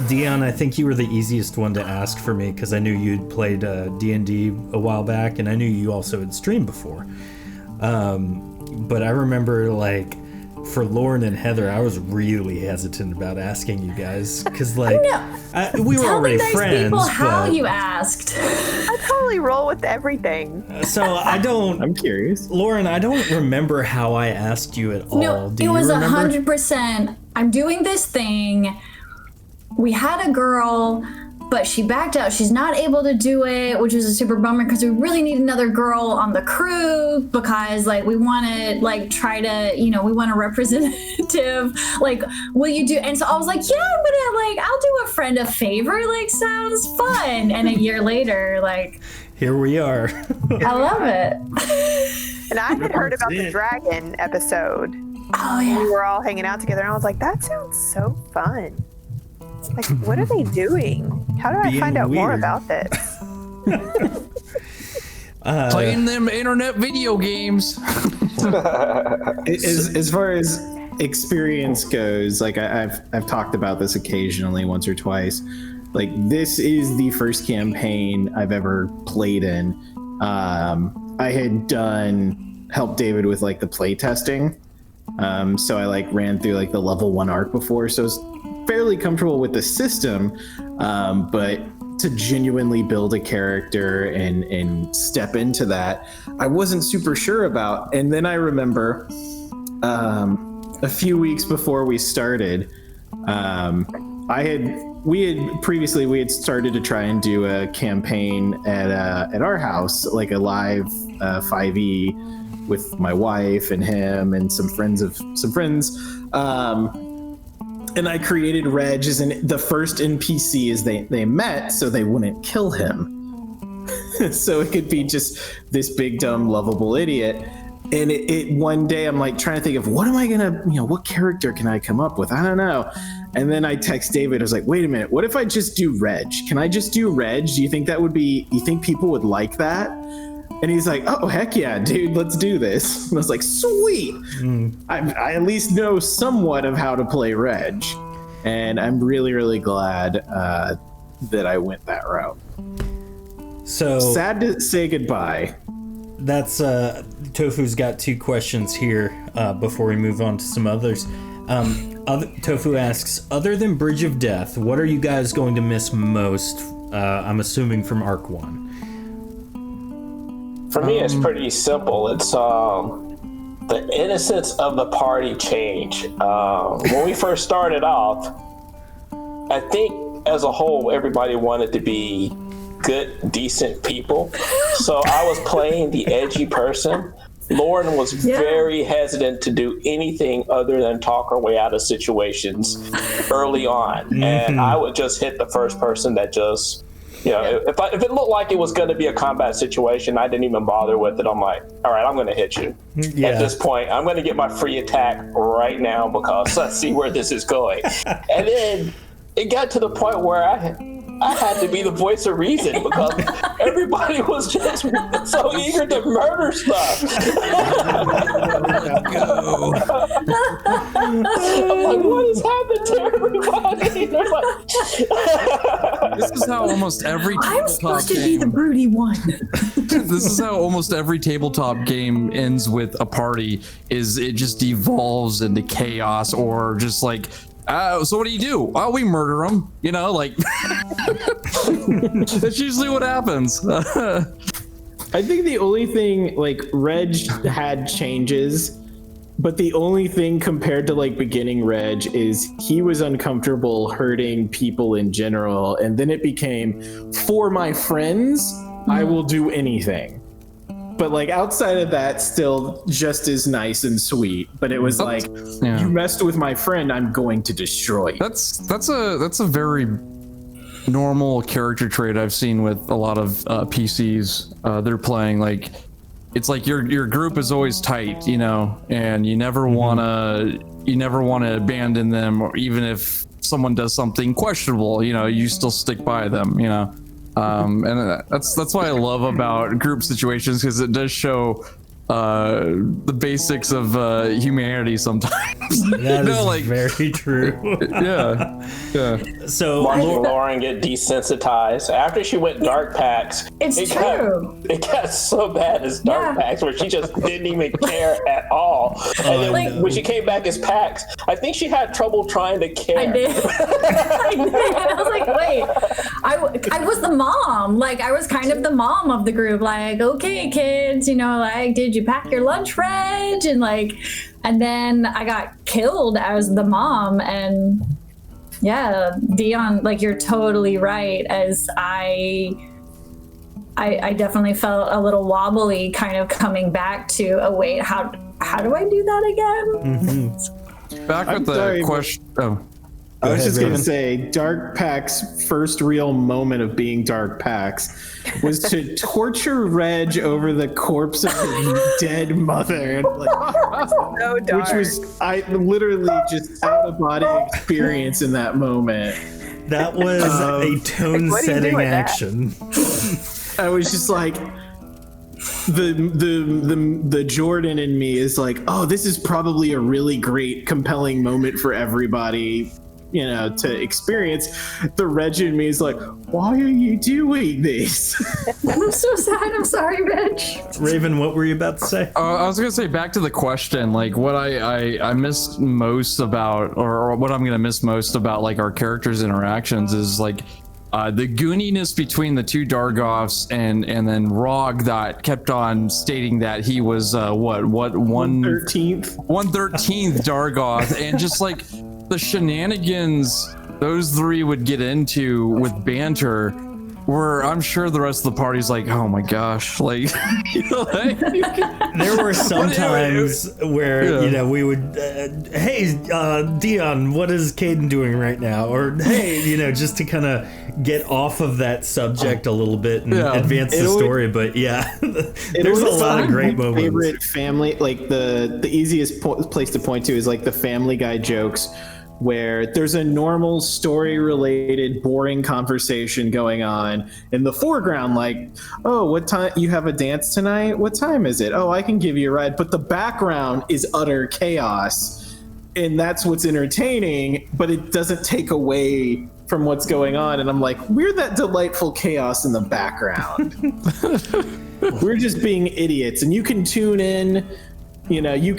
S3: Dion, I think you were the easiest one to ask for me, because I knew you'd played D&D a while back, and I knew you also had streamed before. But I remember, like, for Lauren and Heather, I was really hesitant about asking you guys, because, like, we were already friends.
S5: Tell the nice people how
S3: but...
S5: you asked.
S6: I totally roll with everything.
S3: So I don't...
S1: I'm curious.
S3: Lauren, I don't remember how I asked you at all.
S5: No,
S3: Do
S5: it
S3: you
S5: was
S3: remember?
S5: 100%. I'm doing this thing. We had a girl, but she backed out. She's not able to do it, which was a super bummer, because we really need another girl on the crew, because like we want to like try to, we want a representative. Like, will you do? And so I was like, yeah, I'll do a friend a favor. Like, sounds fun. And a year later, like,
S3: Here we are.
S5: I love it.
S6: And I had heard about the dragon episode.
S5: Oh yeah.
S6: We were all hanging out together, and I was like, that sounds so fun. Like, what are they doing? How do I
S3: Being
S6: find out more
S3: weird.
S6: about this?
S4: Playing them internet video games.
S1: As far as experience goes, like I've talked about this occasionally once or twice. Like, this is the first campaign I've ever played in. I had done help David with like the play testing. So I like ran through like the level 1 arc before, so I was fairly comfortable with the system. But to genuinely build a character and step into that, I wasn't super sure about. And then I remember a few weeks before we started, we had started to try and do a campaign at our house, like a live 5e with my wife and him and some friends. And I created Reg as the first NPC as they met, so they wouldn't kill him. So it could be just this big, dumb, lovable idiot. And it one day I'm like trying to think of what character can I come up with? I don't know. And then I text David. I was like, wait a minute. What if I just do Reg? Can I just do Reg? Do you think you think people would like that? And he's like, oh, heck yeah, dude, let's do this. And I was like, sweet. I at least know somewhat of how to play Reg. And I'm really, really glad that I went that route.
S3: So
S1: sad to say goodbye.
S3: That's Tofu's got 2 questions here before we move on to some others. Tofu asks, other than Bridge of Death, what are you guys going to miss most? I'm assuming from Arc 1.
S2: For me, it's pretty simple. It's the innocence of the party change. When we first started off, I think as a whole, everybody wanted to be good, decent people. So I was playing the edgy person. Lauren was very hesitant to do anything other than talk her way out of situations early on. And I would just hit the first person that just, if it looked like it was going to be a combat situation, I didn't even bother with it. I'm like, all right, I'm going to hit you. At this point, I'm going to get my free attack right now because let's see where this is going. And then it got to the point where I had to be the voice of reason because everybody was just so eager to murder stuff. I'm like, what has happened to everybody? They're like,
S4: this is how almost every
S5: I'm supposed to be the broody one.
S4: This is how almost every tabletop game ends with a party. Is it just devolves into chaos or just like, so what do you do? Oh, we murder them. That's usually what happens.
S1: I think the only thing, like, Reg had changes, but the only thing compared to, like, beginning Reg is he was uncomfortable hurting people in general, and then it became, for my friends, I will do anything. But, like, outside of that, still just as nice and sweet. But it was like, you messed with my friend, I'm going to destroy you.
S4: That's a very normal character trait I've seen with a lot of PCs. They're playing, like, it's like your group is always tight, and you never wanna abandon them, or even if someone does something questionable, you still stick by them, and that's what I love about group situations, because it does show the basics of humanity sometimes.
S3: That is very true.
S4: Yeah.
S3: So
S2: watching Lauren get desensitized after she went dark packs.
S5: It's true.
S2: It got so bad as dark packs where she just didn't even care at all. And then when she came back as packs, I think she had trouble trying to care.
S5: I did. I was like, wait, I was the mom. Like, I was kind of the mom of the group. Like, okay, kids, did you pack your lunch, Reg? And then I got killed as the mom. And yeah, Dion, like, you're totally right. As I definitely felt a little wobbly kind of coming back to, oh wait, how do I do that again?
S4: Back with the question.
S1: I was just going to say, Dark Pack's first real moment of being Dark Pack's was to torture Reg over the corpse of his dead mother.
S6: So dark.
S1: Which was, I literally just out-of-body experience in that moment.
S3: That was a tone-setting action.
S1: I was just like, the Jordan in me is like, oh, this is probably a really great, compelling moment for everybody. to experience. The wretched me is like, why are you doing this?
S5: I'm so sad. I'm sorry, Reg.
S3: Raven, what were you about to say?
S4: I was gonna say, back to the question, like what I miss most about, or what I'm gonna miss most about like our characters' interactions is like the gooniness between the two Dargoths and then Rog that kept on stating that he was what 1/13th Dargoth, and just like the shenanigans those three would get into with banter, where I'm sure the rest of the party's like, oh my gosh, like,
S3: there were some times where we would, hey, Dion, what is Caden doing right now? Or hey, just to kind of get off of that subject a little bit and advance the story. But there's a lot of great moments.
S1: Favorite family, like the easiest place to point to is like the Family Guy jokes, where there's a normal story related boring conversation going on in the foreground, like, oh, what time you have a dance tonight? What time is it? Oh, I can give you a ride. But the background is utter chaos, and that's what's entertaining, but it doesn't take away from what's going on. And I'm like, we're that delightful chaos in the background. We're just being idiots, and you can tune in. You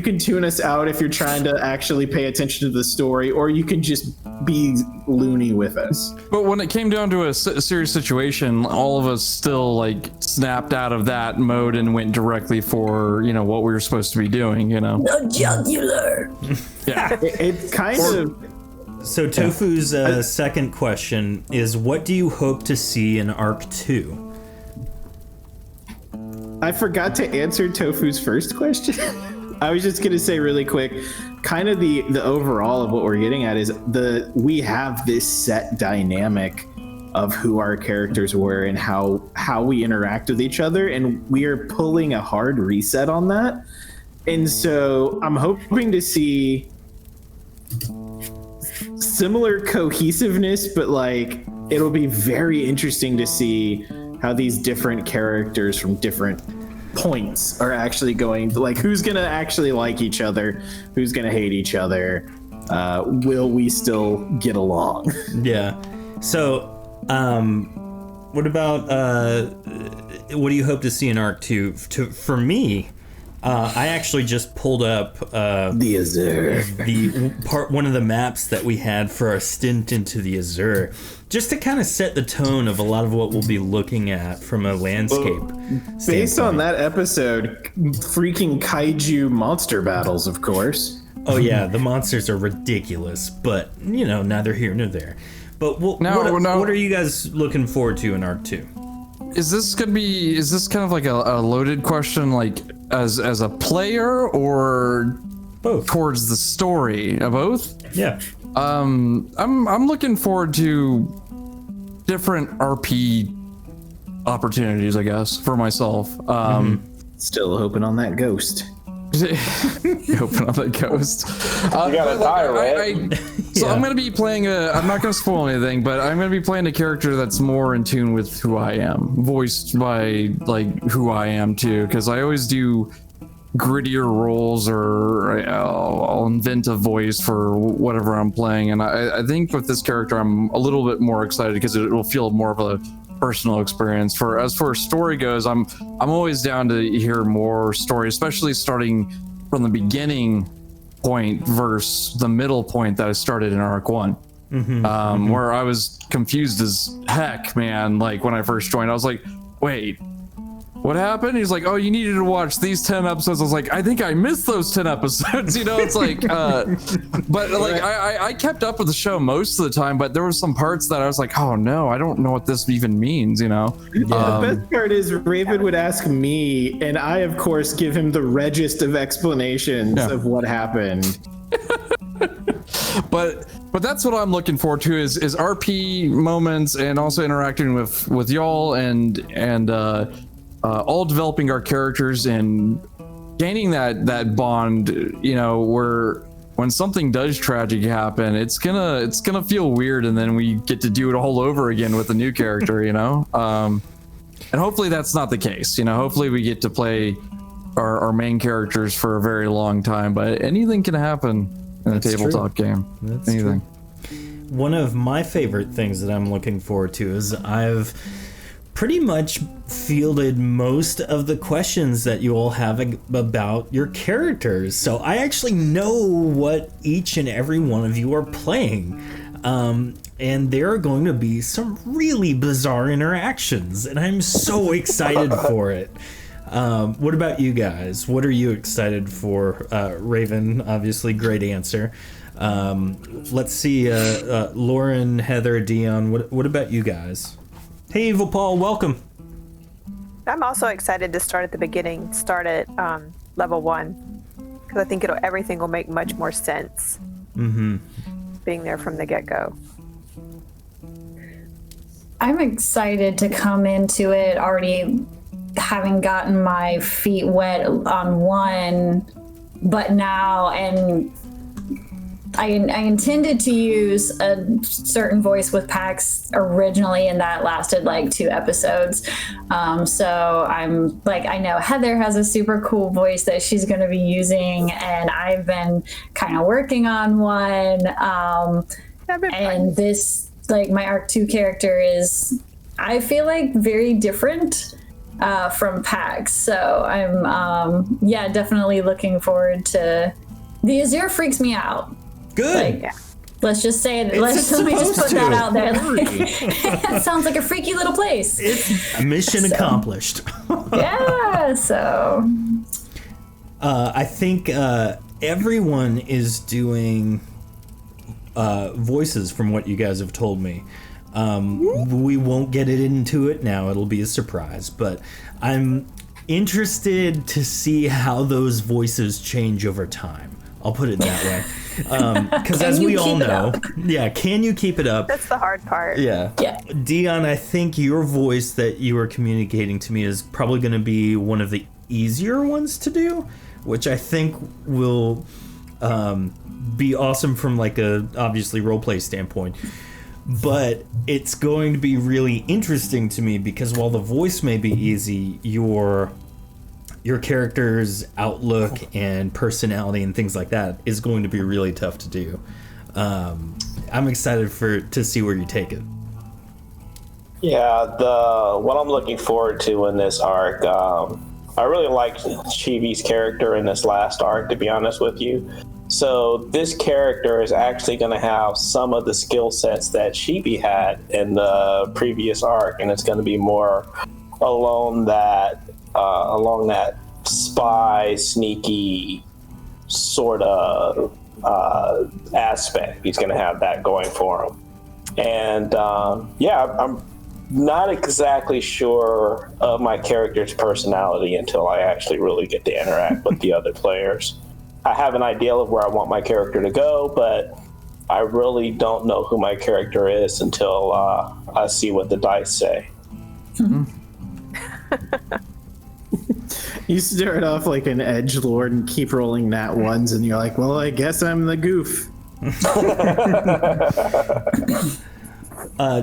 S1: can tune us out if you're trying to actually pay attention to the story, or you can just be loony with us.
S4: But when it came down to a serious situation, all of us still like snapped out of that mode and went directly for what we were supposed to be doing.
S5: The jugular.
S4: Yeah.
S1: It's kind of.
S3: So Tofu's second question is, what do you hope to see in Arc 2?
S1: I forgot to answer Tofu's first question. I was just gonna say really quick, kind of the overall of what we're getting at is we have this set dynamic of who our characters were and how we interact with each other, and we are pulling a hard reset on that. And so I'm hoping to see similar cohesiveness, but like it'll be very interesting to see how these different characters from different points are actually going to, like, who's gonna actually like each other, who's gonna hate each other, will we still get along?
S3: Yeah. So what about what do you hope to see in Arc 2? For me, I actually just pulled up
S1: the Azure,
S3: one of the maps that we had for our stint into the Azure, just to kind of set the tone of a lot of what we'll be looking at from a landscape
S1: based on that episode. Freaking kaiju monster battles, of course.
S3: Oh yeah, the monsters are ridiculous, but neither here nor there. But what are you guys looking forward to in Arc 2?
S4: Is this kind of like a loaded question, like as a player, or
S3: both
S4: towards the story? Both?
S3: Yeah.
S4: I'm looking forward to different RP opportunities, I guess, for myself.
S1: Still hoping on that ghost.
S4: Hoping on that ghost.
S2: You gotta die, right?
S4: So I'm gonna be playing I'm not gonna spoil anything, but I'm gonna be playing a character that's more in tune with who I am, voiced by like who I am too, because I always do grittier roles, or I'll invent a voice for whatever I'm playing. And I think with this character, I'm a little bit more excited because it will feel more of a personal experience. As for story goes, I'm always down to hear more story, especially starting from the beginning point versus the middle point that I started in Arc 1. Where I was confused as heck, man. Like when I first joined, I was like, wait, what happened? He's like, oh, you needed to watch these 10 episodes. I was like, I think I missed those 10 episodes. It's like, but like I kept up with the show most of the time, but there were some parts that I was like, oh no, I don't know what this even means, The
S1: best part is Raven would ask me, and I of course give him the regist of explanations of what happened.
S4: But that's what I'm looking forward to is RP moments, and also interacting with y'all and all developing our characters and gaining that bond, where when something does tragic happen, it's gonna feel weird, and then we get to do it all over again with a new character, and hopefully that's not the case. Hopefully we get to play our main characters for a very long time, but anything can happen in a tabletop game.
S3: That's
S4: Anything.
S3: true. One of my favorite things that I'm looking forward to is I've pretty much fielded most of the questions that you all have about your characters. So I actually know what each and every one of you are playing. And there are going to be some really bizarre interactions, and I'm so excited for it. What about you guys? What are you excited for? Raven, obviously, great answer. Let's see, Lauren, Heather, Dion, what about you guys? Hey, Evil Paul, welcome.
S6: I'm also excited to start at the beginning, start at level 1, because I think everything will make much more sense. Being there from the get-go.
S5: I'm excited to come into it already having gotten my feet wet on 1, but now, and I intended to use a certain voice with Pax originally, and that lasted like 2 episodes. So I'm like, I know Heather has a super cool voice that she's going to be using, and I've been kind of working on one. And this, like, my Arc 2 character is, I feel like, very different from Pax. So I'm, definitely looking forward to. The Azure freaks me out.
S3: Good.
S5: Like, let's just say that. Let me just put that out there. It sounds like a freaky little place.
S3: It's mission accomplished.
S5: Yeah. So.
S3: I think everyone is doing voices from what you guys have told me. We won't get into it now. It'll be a surprise, but I'm interested to see how those voices change over time. I'll put it that way. Because as we all know, can you keep it up?
S6: That's the hard part.
S3: Yeah. Dion, I think your voice that you are communicating to me is probably going to be one of the easier ones to do, which I think will be awesome from like a obviously roleplay standpoint. But it's going to be really interesting to me because while the voice may be easy, your character's outlook and personality and things like that is going to be really tough to do. I'm excited to see where you take it.
S2: Yeah, what I'm looking forward to in this arc, I really liked Chibi's character in this last arc, to be honest with you. So this character is actually going to have some of the skill sets that Chibi had in the previous arc, and it's going to be more along that spy, sneaky sort of aspect. He's going to have that going for him. And I'm not exactly sure of my character's personality until I actually really get to interact with the other players. I have an idea of where I want my character to go, but I really don't know who my character is until I see what the dice say.
S1: You start off like an edgelord and keep rolling nat ones, and you're like, well, I guess I'm the goof.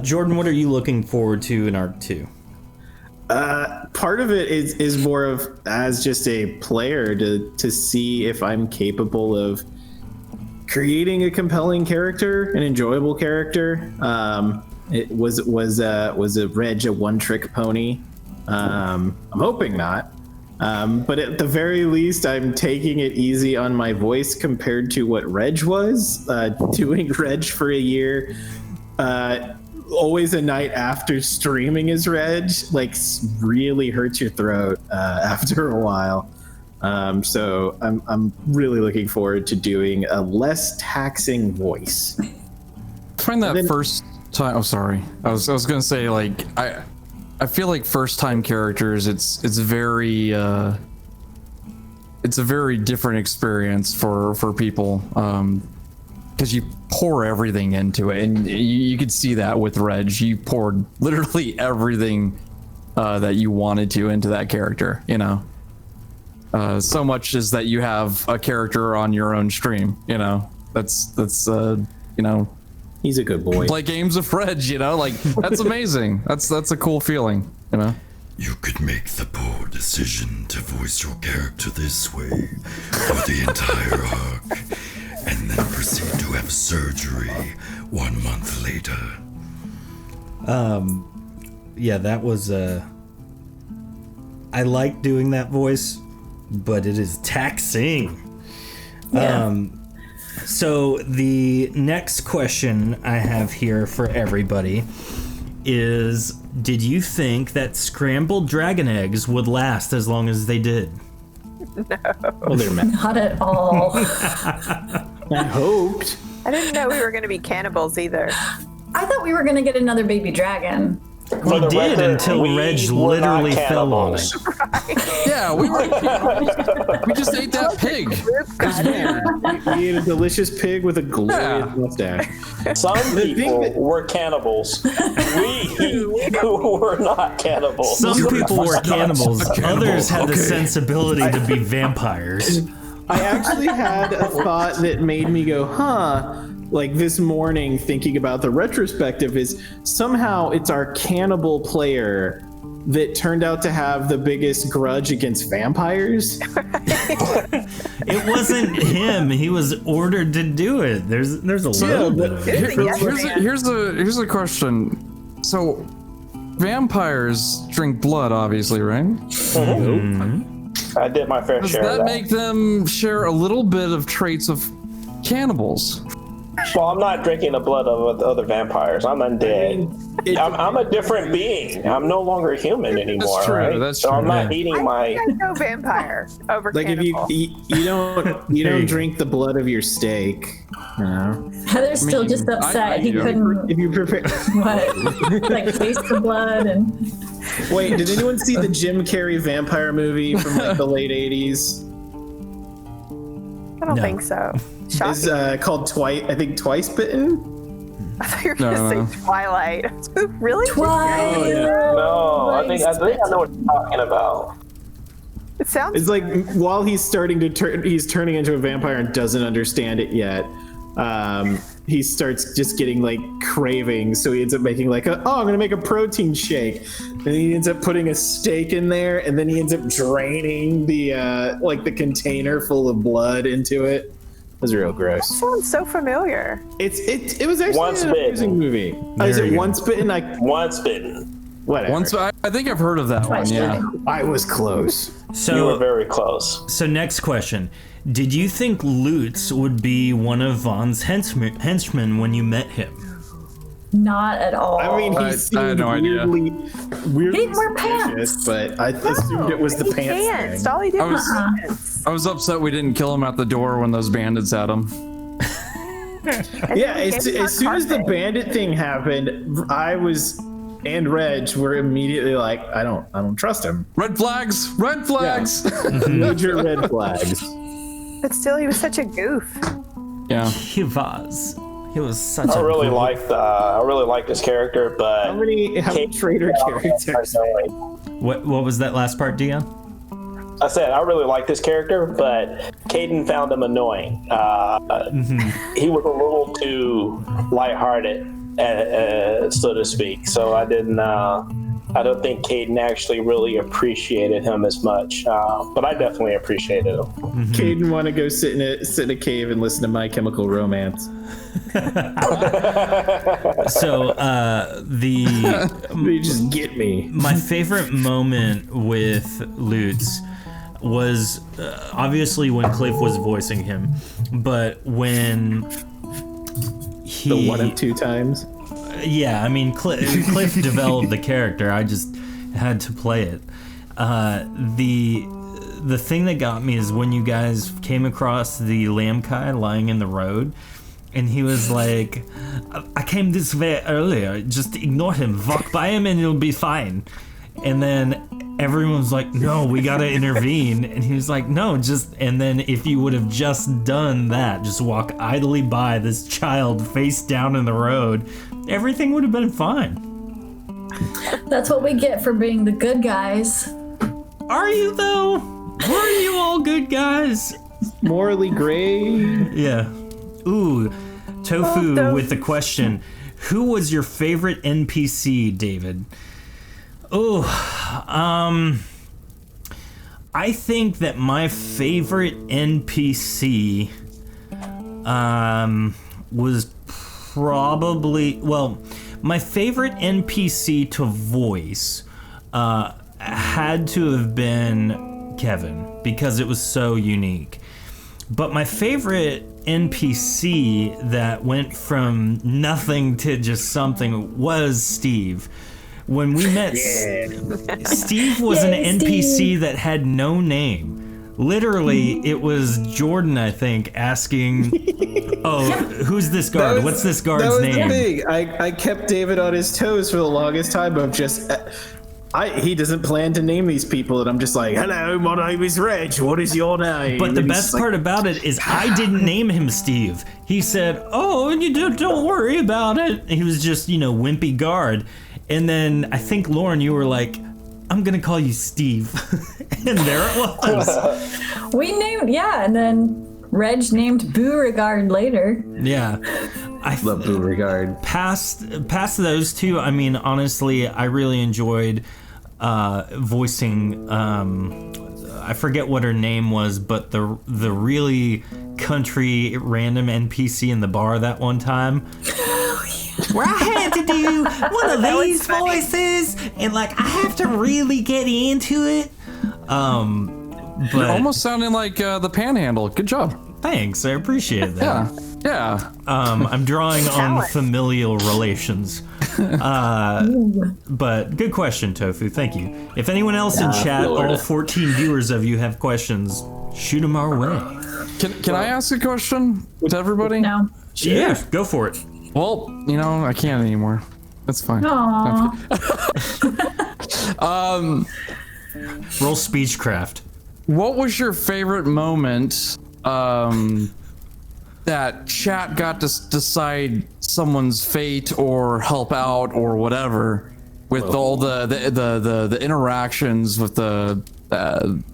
S3: Jordan, what are you looking forward to in Arc 2?
S1: Part of it is more of as just a player to see if I'm capable of creating a compelling character, an enjoyable character. It was a Reg a one-trick pony. I'm hoping not. But at the very least, I'm taking it easy on my voice compared to what Reg was. Doing Reg for a year, always a night after streaming as Reg, like really hurts your throat after a while. So I'm really looking forward to doing a less taxing voice.
S4: I find that first time. Oh, sorry. I was gonna say, like, I feel like first time characters, it's very it's a very different experience for people, because you pour everything into it, and you could see that with Reg. You poured literally everything that you wanted to into that character, you know. So much is that you have a character on your own stream, you know. That's you know.
S1: He's a good boy.
S4: Play games of Reg, you know, like that's amazing. That's a cool feeling, you know.
S7: You could make the poor decision to voice your character this way for the entire arc, and then surgery 1 month later.
S3: Yeah, that was I like doing that voice, but it is taxing.
S5: Yeah.
S3: So the next question I have here for everybody is, did you think that scrambled dragon eggs would last as long as they did?
S1: Well, they're meant.
S5: Not at all.
S1: I hoped.
S6: I didn't know we were going to be cannibals either.
S5: I thought we were gonna get another baby dragon.
S2: For the
S3: did
S2: record,
S3: until
S2: we
S3: Reg
S2: were not
S3: literally fell on it.
S2: cannibals.
S4: Yeah, we just ate that pig.
S1: We ate a delicious pig with a glorious mustache.
S2: Some
S1: thing
S2: people
S1: that-
S2: were cannibals. We were not cannibals.
S3: Some people were cannibals.
S7: cannibal,
S3: Others had the
S7: okay.
S3: sensibility to be vampires.
S1: I actually had a thought that made me go, huh, like this morning thinking about the retrospective is somehow it's our cannibal player that turned out to have the biggest grudge against vampires.
S3: It wasn't him. He was ordered to do it. There's a little bit of it.
S4: Here's a question. So, vampires drink blood, obviously, right?
S2: I did my fair
S4: Does
S2: share of
S4: that
S2: that.
S4: make them share a little bit of traits of cannibals?
S2: Well, I'm not drinking the blood of other vampires. I'm undead. I'm a different being. I'm no longer human anymore,
S4: true,
S2: right?
S4: that's
S2: so I'm
S4: true,
S2: not
S4: yeah.
S2: eating
S6: I
S2: my.
S6: go vampire over
S1: Like if
S6: cannibal.
S1: you don't drink the blood of your steak, you know.
S5: Heather's still
S4: mean,
S5: just upset
S4: I
S5: he
S4: do.
S5: couldn't
S1: If you prepare.
S5: like taste the blood and
S1: Wait, did anyone see the Jim Carrey vampire movie from like the late '80s?
S6: I don't
S3: No.
S6: think so.
S1: It's
S6: Shocking.
S1: called Twice Bitten.
S6: I thought you were going to
S4: No.
S6: say Twilight. Really?
S5: twice.
S2: No, I think I know what you're talking about.
S6: It sounds
S1: It's like while he's starting to he's turning into a vampire and doesn't understand it yet. He starts just getting like cravings, so he ends up making like I'm gonna make a protein shake. Then he ends up putting a steak in there, and then he ends up draining the like the container full of blood into it. It was real gross.
S6: sounds so familiar.
S1: It was actually
S2: Once
S1: an amazing movie. Is
S3: There
S1: it
S3: you go.
S1: Once Bitten?
S2: Once bitten.
S1: Whatever.
S4: I think I've heard of that one.
S5: Twice
S4: Yeah.
S1: I was close.
S2: You were
S3: So,
S2: very close.
S3: next question. Did you think Lutz would be one of Vaughn's henchmen when you met him?
S5: Not at all.
S1: I mean,
S4: I
S1: he seemed
S4: had no idea.
S1: weirdly
S5: He didn't wear
S1: suspicious,
S5: pants.
S1: but I assumed it was the
S6: He
S1: pants
S6: danced.
S1: thing.
S6: All he did
S4: I
S6: was
S4: was-
S6: dance.
S4: I was upset we didn't kill him at the door when those bandits had him.
S1: Yeah,
S6: he
S1: as
S6: came
S1: soon as the
S6: carpet.
S1: bandit thing happened, and Reg were immediately like, I don't trust him.
S4: Red flags! Red flags!
S1: Major red flags.
S6: But still, he was such a goof.
S4: Yeah.
S3: He was. He was such
S2: I
S3: a
S2: really
S3: cool-
S2: liked this character, but
S1: How many traitor characters?
S3: What was that last part, Dion?
S2: I said I really like this character, but Caden found him annoying. He was a little too lighthearted, so to speak. So I didn't. I don't think Caden actually really appreciated him as much, but I definitely appreciated him.
S1: Caden want to go sit in a cave and listen to My Chemical Romance.
S3: So,
S1: They just get me.
S3: my favorite moment with Lutz was obviously when Cliff was voicing him, but when he
S1: The one of two times.
S3: yeah, I mean Cliff developed the character. I just had to play it. The thing that got me is when you guys came across the Lamkai lying in the road, and he was like, "I came this way earlier. Just ignore him. Walk by him, and it'll be fine." And then everyone was like, "No, we gotta intervene." And he was like, "No, just." And then if you would have just done that, just walk idly by this child face down in the road, everything would have been fine.
S5: That's what we get for being the good guys.
S3: Are you though? Were you all good guys?
S1: Morally gray.
S3: Yeah. Ooh, Tofu
S6: Tofu.
S3: with the question: who was your favorite NPC, David? Oh, I think that my favorite NPC was probably, well, my favorite NPC to voice had to have been Kevin, because it was so unique. But my favorite NPC that went from nothing to just something was Steve. When we met, Steve was an NPC that had no name. Literally, it was Jordan, I think, asking, "Oh, who's this guard? What's this guard's name?"
S1: That was the thing. I kept David on his toes for the longest time of just... he doesn't plan to name these people, and I'm just like, "Hello, my name is Reg. What is your name?"
S3: But the best part about it is I didn't name him Steve. He said, "Oh, you don't worry about it." He was just, wimpy guard. And then I think, Lauren, you were like, "I'm going to call you Steve." And there it was.
S5: We named, and then Reg named Beauregard later.
S3: Yeah. I
S1: love Beauregard.
S3: Past those two, I mean, honestly, I really enjoyed voicing, I forget what her name was, but the really country random NPC in the bar that one time. Where I had to do one of these voices, and I have to really get into it.
S4: You're almost sounding like the Panhandle. Good job.
S3: Thanks, I appreciate that.
S4: Yeah.
S3: I'm drawing on familial relations. But good question, Tofu. Thank you. If anyone else in chat, all 14 viewers of you have questions, shoot them our way.
S4: Can I ask a question to everybody?
S5: No.
S3: Yeah, go for it.
S4: Well, I can't anymore. That's fine.
S5: Aww.
S3: Roll speechcraft.
S4: What was your favorite moment that chat got to decide someone's fate or help out or whatever with all the interactions with the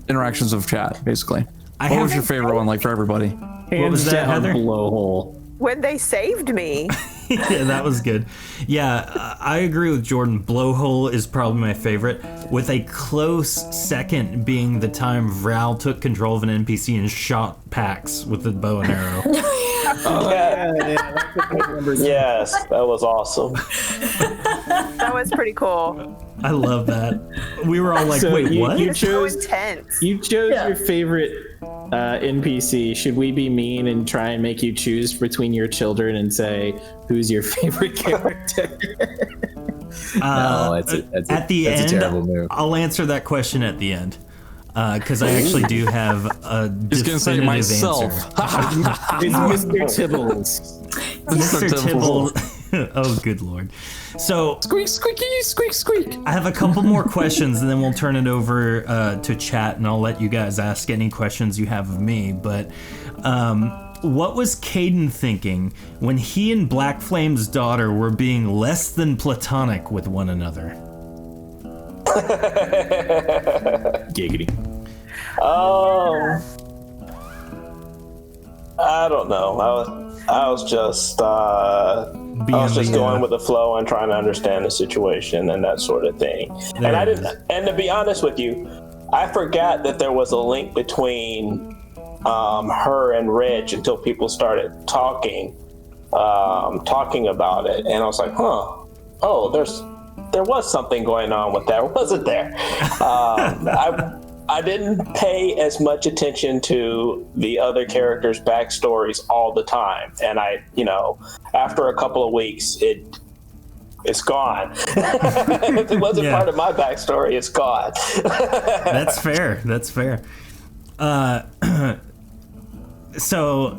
S4: interactions of chat, basically? What was your favorite one, for everybody?
S3: What was that, Heather?
S1: Blowhole.
S6: When they saved me.
S3: Yeah, that was good. Yeah, I agree with Jordan. Blowhole is probably my favorite, with a close second being the time Vral took control of an NPC and shot Pax with the bow and arrow.
S2: Yes, that was awesome.
S6: That was pretty cool.
S3: I love that. We were all like,
S1: So
S3: wait, what?
S6: It's so intense.
S1: You chose your favorite NPC. Should we be mean and try and make you choose between your children and say who's your favorite character?
S8: No, that's
S3: at the end,
S8: a terrible move.
S3: I'll answer that question at the end. Because I actually do have a
S4: Just gonna say
S3: definitive
S4: myself.
S3: answer.
S1: It's Mr. Tibbles.
S3: Mr. Tibble. Oh, good lord. So,
S4: Squeak, squeaky, squeak, squeak.
S3: I have a couple more questions, and then we'll turn it over to chat, and I'll let you guys ask any questions you have of me. But what was Caden thinking when he and Black Flame's daughter were being less than platonic with one another?
S1: Giggity.
S2: I don't know. I was just going with the flow and trying to understand the situation and that sort of thing.
S3: There
S2: And
S3: it is.
S2: and to be honest with you, I forgot that there was a link between her and Reg until people started talking about it, and I was like, there was something going on with that, wasn't there? I didn't pay as much attention to the other characters' backstories all the time, and after a couple of weeks, it's gone. If it wasn't part of my backstory, it's gone.
S3: That's fair. That's fair. So,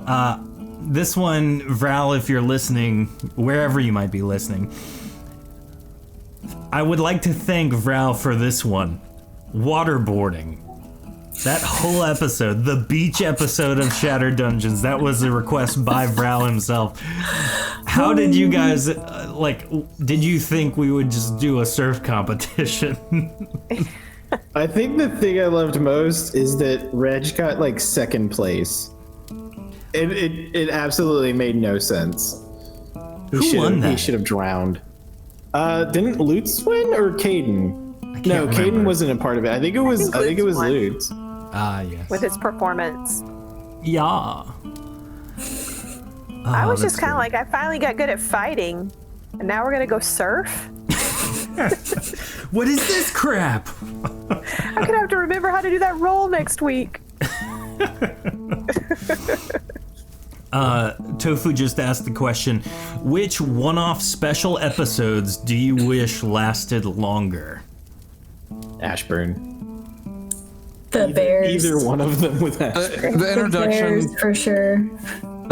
S3: this one, Vral, if you're listening, wherever you might be listening, I would like to thank Vral for this one. Waterboarding. That whole episode, the beach episode of Shattered Dungeons, that was a request by Vral himself. How did you guys, did you think we would just do a surf competition?
S1: I think the thing I loved most is that Reg got second place. It absolutely made no sense.
S3: Who won that?
S1: He should have drowned. Didn't Lutz win or Caden? No,
S3: remember.
S1: Caden wasn't a part of it. I think it was
S6: won.
S1: Lutz.
S3: Ah, yes.
S6: With his performance.
S3: Yeah.
S6: I was just
S3: that's
S6: kind of
S3: great.
S6: like, I finally got good at fighting, and now we're gonna go surf.
S3: What is this crap?
S6: I'm gonna have to remember how to do that roll next week.
S3: Tofu just asked the question, which one-off special episodes do you wish lasted longer?
S1: Ashburn.
S5: The bears.
S1: Either one of them with Ashburn.
S4: The introduction,
S5: Bears, for sure.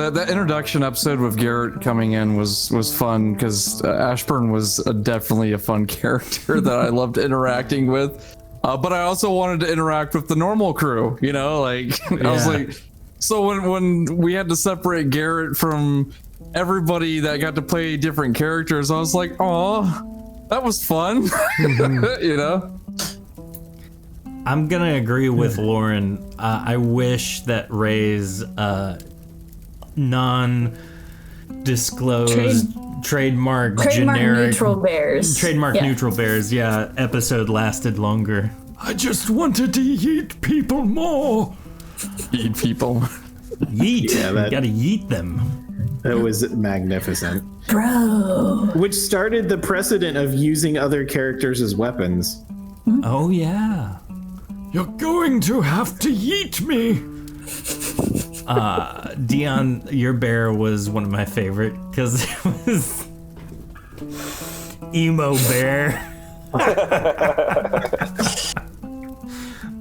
S4: the introduction episode with Garrett coming in was fun because Ashburn was definitely a fun character that I loved interacting with. But I also wanted to interact with the normal crew, you know, like I was like, so when we had to separate Garrett from everybody that got to play different characters, I was like, oh, that was fun, you know.
S3: I'm gonna agree with Lauren. I wish that Ray's non-disclosed trademark generic
S5: neutral bears.
S3: trademark neutral bears, episode lasted longer.
S7: I just wanted to eat people more.
S4: Eat people.
S3: Yeet.
S1: Yeah,
S3: You gotta yeet them.
S1: That was magnificent.
S5: Bro.
S1: Which started the precedent of using other characters as weapons.
S3: Oh yeah.
S7: You're going to have to eat me.
S3: Dion, your bear was one of my favorite because it was emo bear.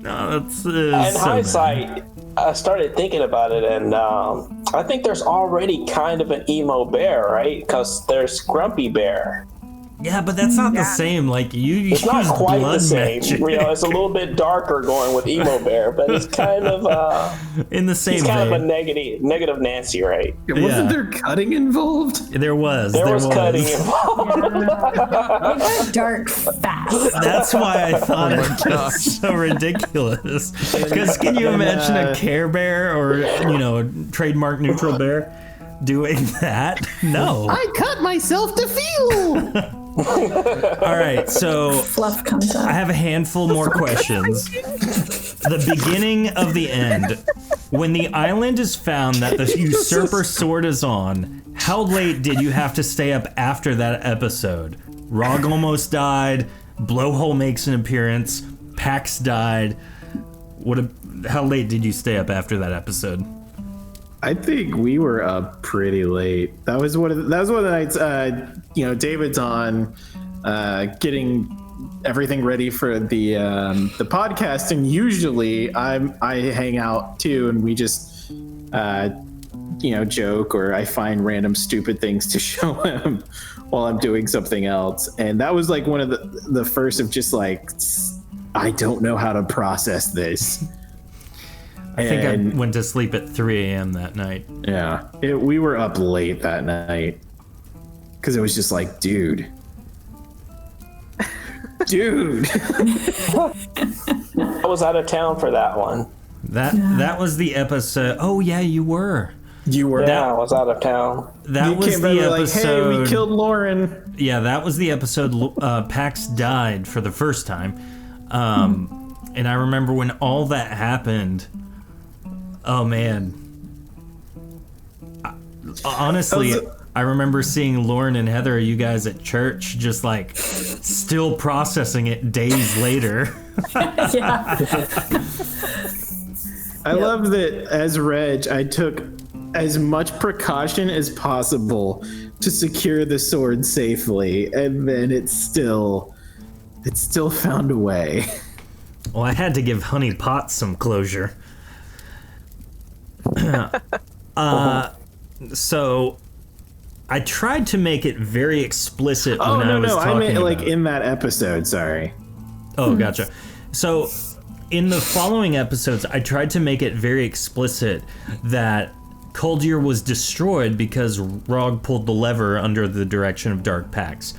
S3: No, that's
S2: In
S3: so
S2: hindsight, I started thinking about it, and I think there's already kind of an emo bear, right? Because there's Grumpy Bear.
S3: Yeah, but that's not the same. Like you
S2: It's
S3: use
S2: not quite
S3: blood
S2: the same.
S3: magic.
S2: You know, it's a little bit darker going with emo bear, but it's kind of
S3: in the same
S2: he's kind of a
S3: vein.
S2: negative Nancy, right?
S1: Wasn't there cutting involved?
S3: There was.
S2: There was cutting involved.
S5: It got dark fast.
S3: That's why I thought
S4: my
S3: it
S4: gosh.
S3: was so ridiculous. Because can you imagine a Care Bear or a trademark neutral bear doing that? No.
S1: I cut myself to feel.
S3: All right, so
S5: Fluff comes out.
S3: I have a handful more questions. The beginning of the end. When the island is found that the usurper sword is on, how late did you have to stay up after that episode? Rog almost died. Blowhole makes an appearance. Pax died. How late did you stay up after that episode?
S1: I think we were up pretty late. That was one of the nights. David's on, getting everything ready for the podcast, and usually I hang out too, and we just joke, or I find random stupid things to show him while I'm doing something else. And that was like one of the first of just like, I don't know how to process this.
S3: I think I went to sleep at 3 a.m. that night.
S1: Yeah, we were up late that night because it was just like, dude.
S2: I was out of town for that one.
S3: That was the episode. Oh yeah, you were.
S1: You were.
S2: Yeah, I was out of town.
S3: That was
S1: came
S3: the
S1: back, like,
S3: episode.
S1: hey, we killed Lauren.
S3: Yeah, that was the episode. Pax died for the first time, and I remember when all that happened. Oh man. Honestly, I remember seeing Lauren and Heather, you guys at church, just like still processing it days later.
S5: Yeah.
S1: I love that as Reg, I took as much precaution as possible to secure the sword safely, and then it still found a way.
S3: Well, I had to give Honey Pot some closure. So I tried to make it very explicit when I was talking
S1: I meant like
S3: about
S1: in that episode, sorry.
S3: Oh, gotcha. So in the following episodes, I tried to make it very explicit that Coldier was destroyed because Rog pulled the lever under the direction of Dark Pax.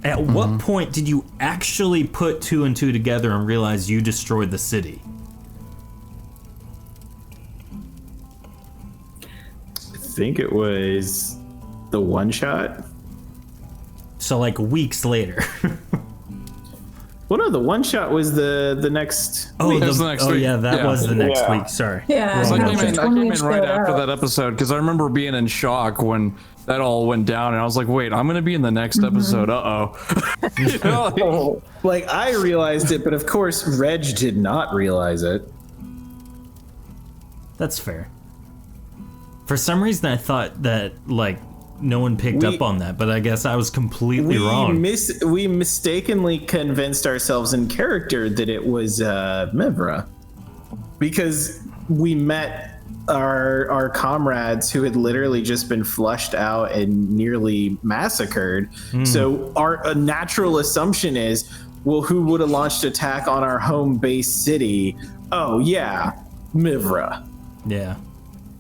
S3: At what point did you actually put 2 and 2 together and realize you destroyed the city?
S1: I think it was the one shot.
S3: So like weeks later.
S1: Well, no, the one shot was the next.
S3: Oh,
S4: That was the next week.
S3: yeah, that
S4: Yeah.
S3: was the next
S2: Yeah.
S3: week. Sorry.
S5: Yeah.
S4: So I came in
S5: Showed
S4: right after
S5: up.
S4: that episode because I remember being in shock when that all went down, and I was like, "Wait, I'm gonna be in the next episode." You know,
S1: Like I realized it, but of course Reg did not realize it.
S3: That's fair. For some reason, I thought that like no one picked up on that, but I guess I was completely wrong.
S1: We mistakenly convinced ourselves in character that it was Mivra, because we met our comrades who had literally just been flushed out and nearly massacred. So our natural assumption is, well, who would have launched attack on our home base city? Oh yeah, Mivra.
S3: Yeah.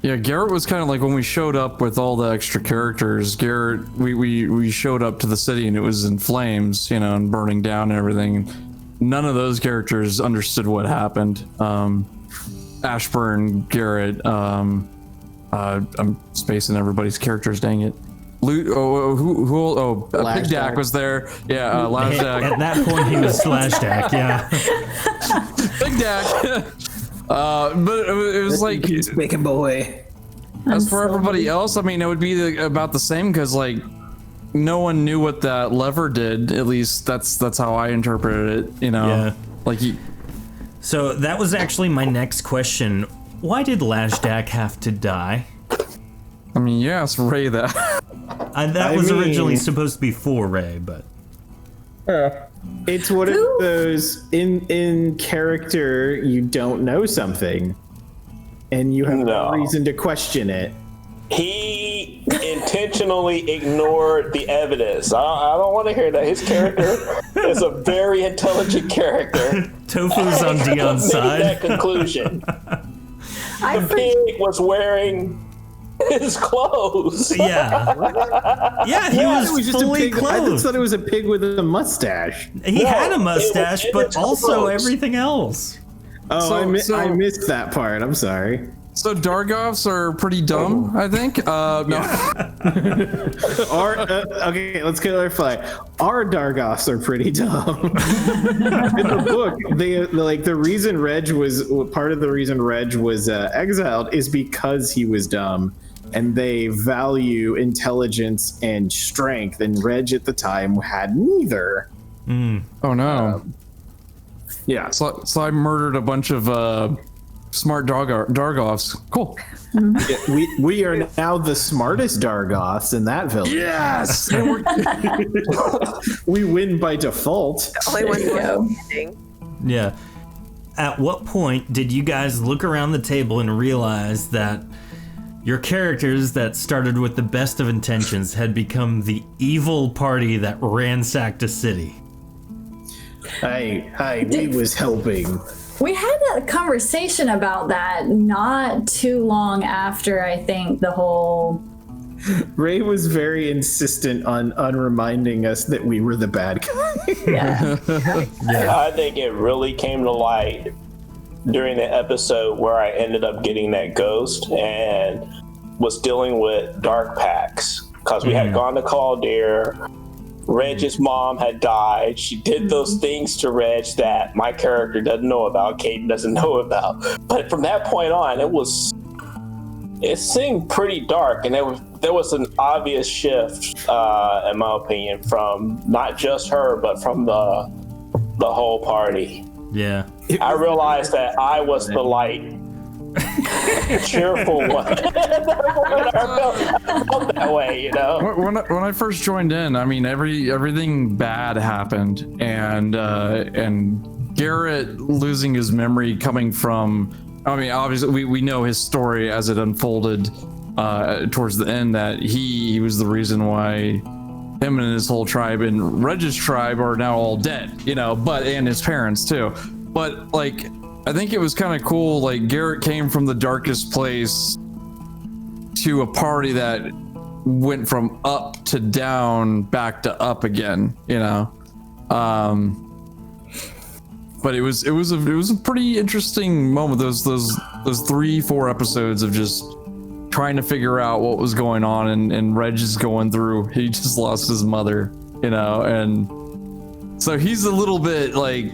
S4: yeah, Garrett was kind of like when we showed up with all the extra characters. Garrett, we showed up to the city and it was in flames, you know, and burning down and everything. None of those characters understood what happened. Ashburn, Garrett, I'm spacing everybody's characters, dang it. Big Dak was there. Yeah, Lash Dak.
S3: At that point, he was Slash Dak. Yeah.
S4: Big Dak. But it was like,
S1: Bacon boy.
S4: as for everybody else, I mean, it would be about the same because like no one knew what that lever did. At least that's how I interpreted it. You know,
S3: Yeah.
S4: like
S3: So that was actually my next question. Why did Lash Dak have to die?
S4: I mean, you asked Ray that.
S3: That was originally supposed to be for Ray, but
S1: It's one of those in character you don't know something, and you have no reason to question it.
S2: He intentionally ignored the evidence. I don't want to hear that. His character is a very intelligent character.
S3: Tofu's on Dion's side.
S2: That conclusion. The pig was wearing his clothes.
S3: Yeah. Yeah, he was
S1: just a
S3: fully
S1: pig. I just
S3: clothed.
S1: thought it was a pig with a mustache.
S3: He had a mustache,
S2: it
S3: but
S2: was
S3: also
S2: clothes.
S3: everything else.
S1: Oh,
S4: So-
S1: I missed that part. I'm sorry.
S4: So Dargoffs are pretty dumb, I think. No.
S1: Okay, let's clarify. Our Dargoths are pretty dumb. In the book, the reason Reg was part of the reason Reg was exiled is because he was dumb, and they value intelligence and strength, and Reg at the time had neither.
S4: Oh no.
S1: Yeah.
S4: So I murdered a bunch of smart Dargoffs. Cool.
S1: We are now the smartest Dargoths in that village.
S4: Yes.
S1: We win by default.
S6: Only one
S5: go.
S6: standing.
S3: Yeah. At what point did you guys look around the table and realize that your characters that started with the best of intentions had become the evil party that ransacked a city?
S1: We was helping.
S5: We had a conversation about that not too long after, I think, the whole.
S1: Ray was very insistent on reminding us that we were the bad guy.
S5: Yeah.
S2: I think it really came to light during the episode where I ended up getting that ghost and was dealing with dark packs because we had gone to Caldeir. Reg's mom had died. She did those things to Reg that my character doesn't know about, Kate doesn't know about. But from that point on, it seemed pretty dark, and there was an obvious shift, in my opinion, from not just her, but from the whole party.
S3: Yeah.
S2: I realized that I was the light, cheerful one. I felt that way, you know.
S4: When I first joined in, I mean, everything bad happened, and Garrett losing his memory coming from. I mean, obviously, we know his story as it unfolded towards the end, that he was the reason why him and his whole tribe and Reg's tribe are now all dead, you know, and his parents too. But like, I think it was kind of cool, like Garrett came from the darkest place to a party that went from up to down, back to up again, you know. But it was a pretty interesting moment. Those 3-4 episodes of just trying to figure out what was going on, and Reg is going through. He just lost his mother, you know, and So he's a little bit like,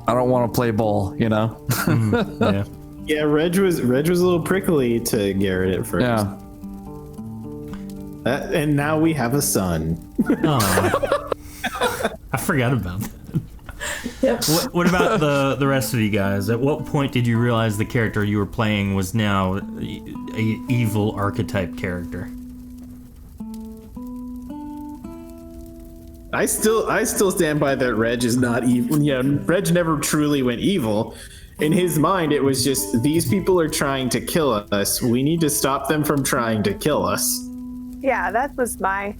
S4: I don't want to play ball, you know?
S3: Yeah.
S1: Yeah, Reg was a little prickly to Garrett at first.
S4: Yeah.
S1: And now we have a son.
S3: Oh, I forgot about that.
S5: Yep.
S3: What about the rest of you guys? At what point did you realize the character you were playing was now a evil archetype character?
S1: I still stand by that Reg is not evil. You know, Reg never truly went evil. In his mind, it was just, these people are trying to kill us. We need to stop them from trying to kill us.
S6: Yeah, that was my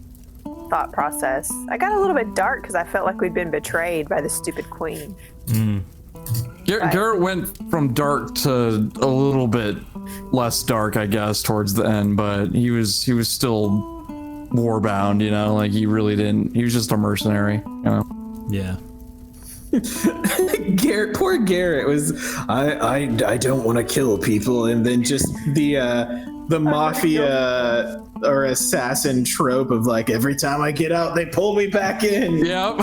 S6: thought process. I got a little bit dark because I felt like we'd been betrayed by the stupid queen.
S4: Garrett went from dark to a little bit less dark, I guess, towards the end, but he was still warbound, you know, like he was just a mercenary, you know.
S3: Yeah.
S1: Poor Garrett was, I don't want to kill people, and then just the mafia or assassin trope of like, every time I get out they pull me back in.
S4: Yep.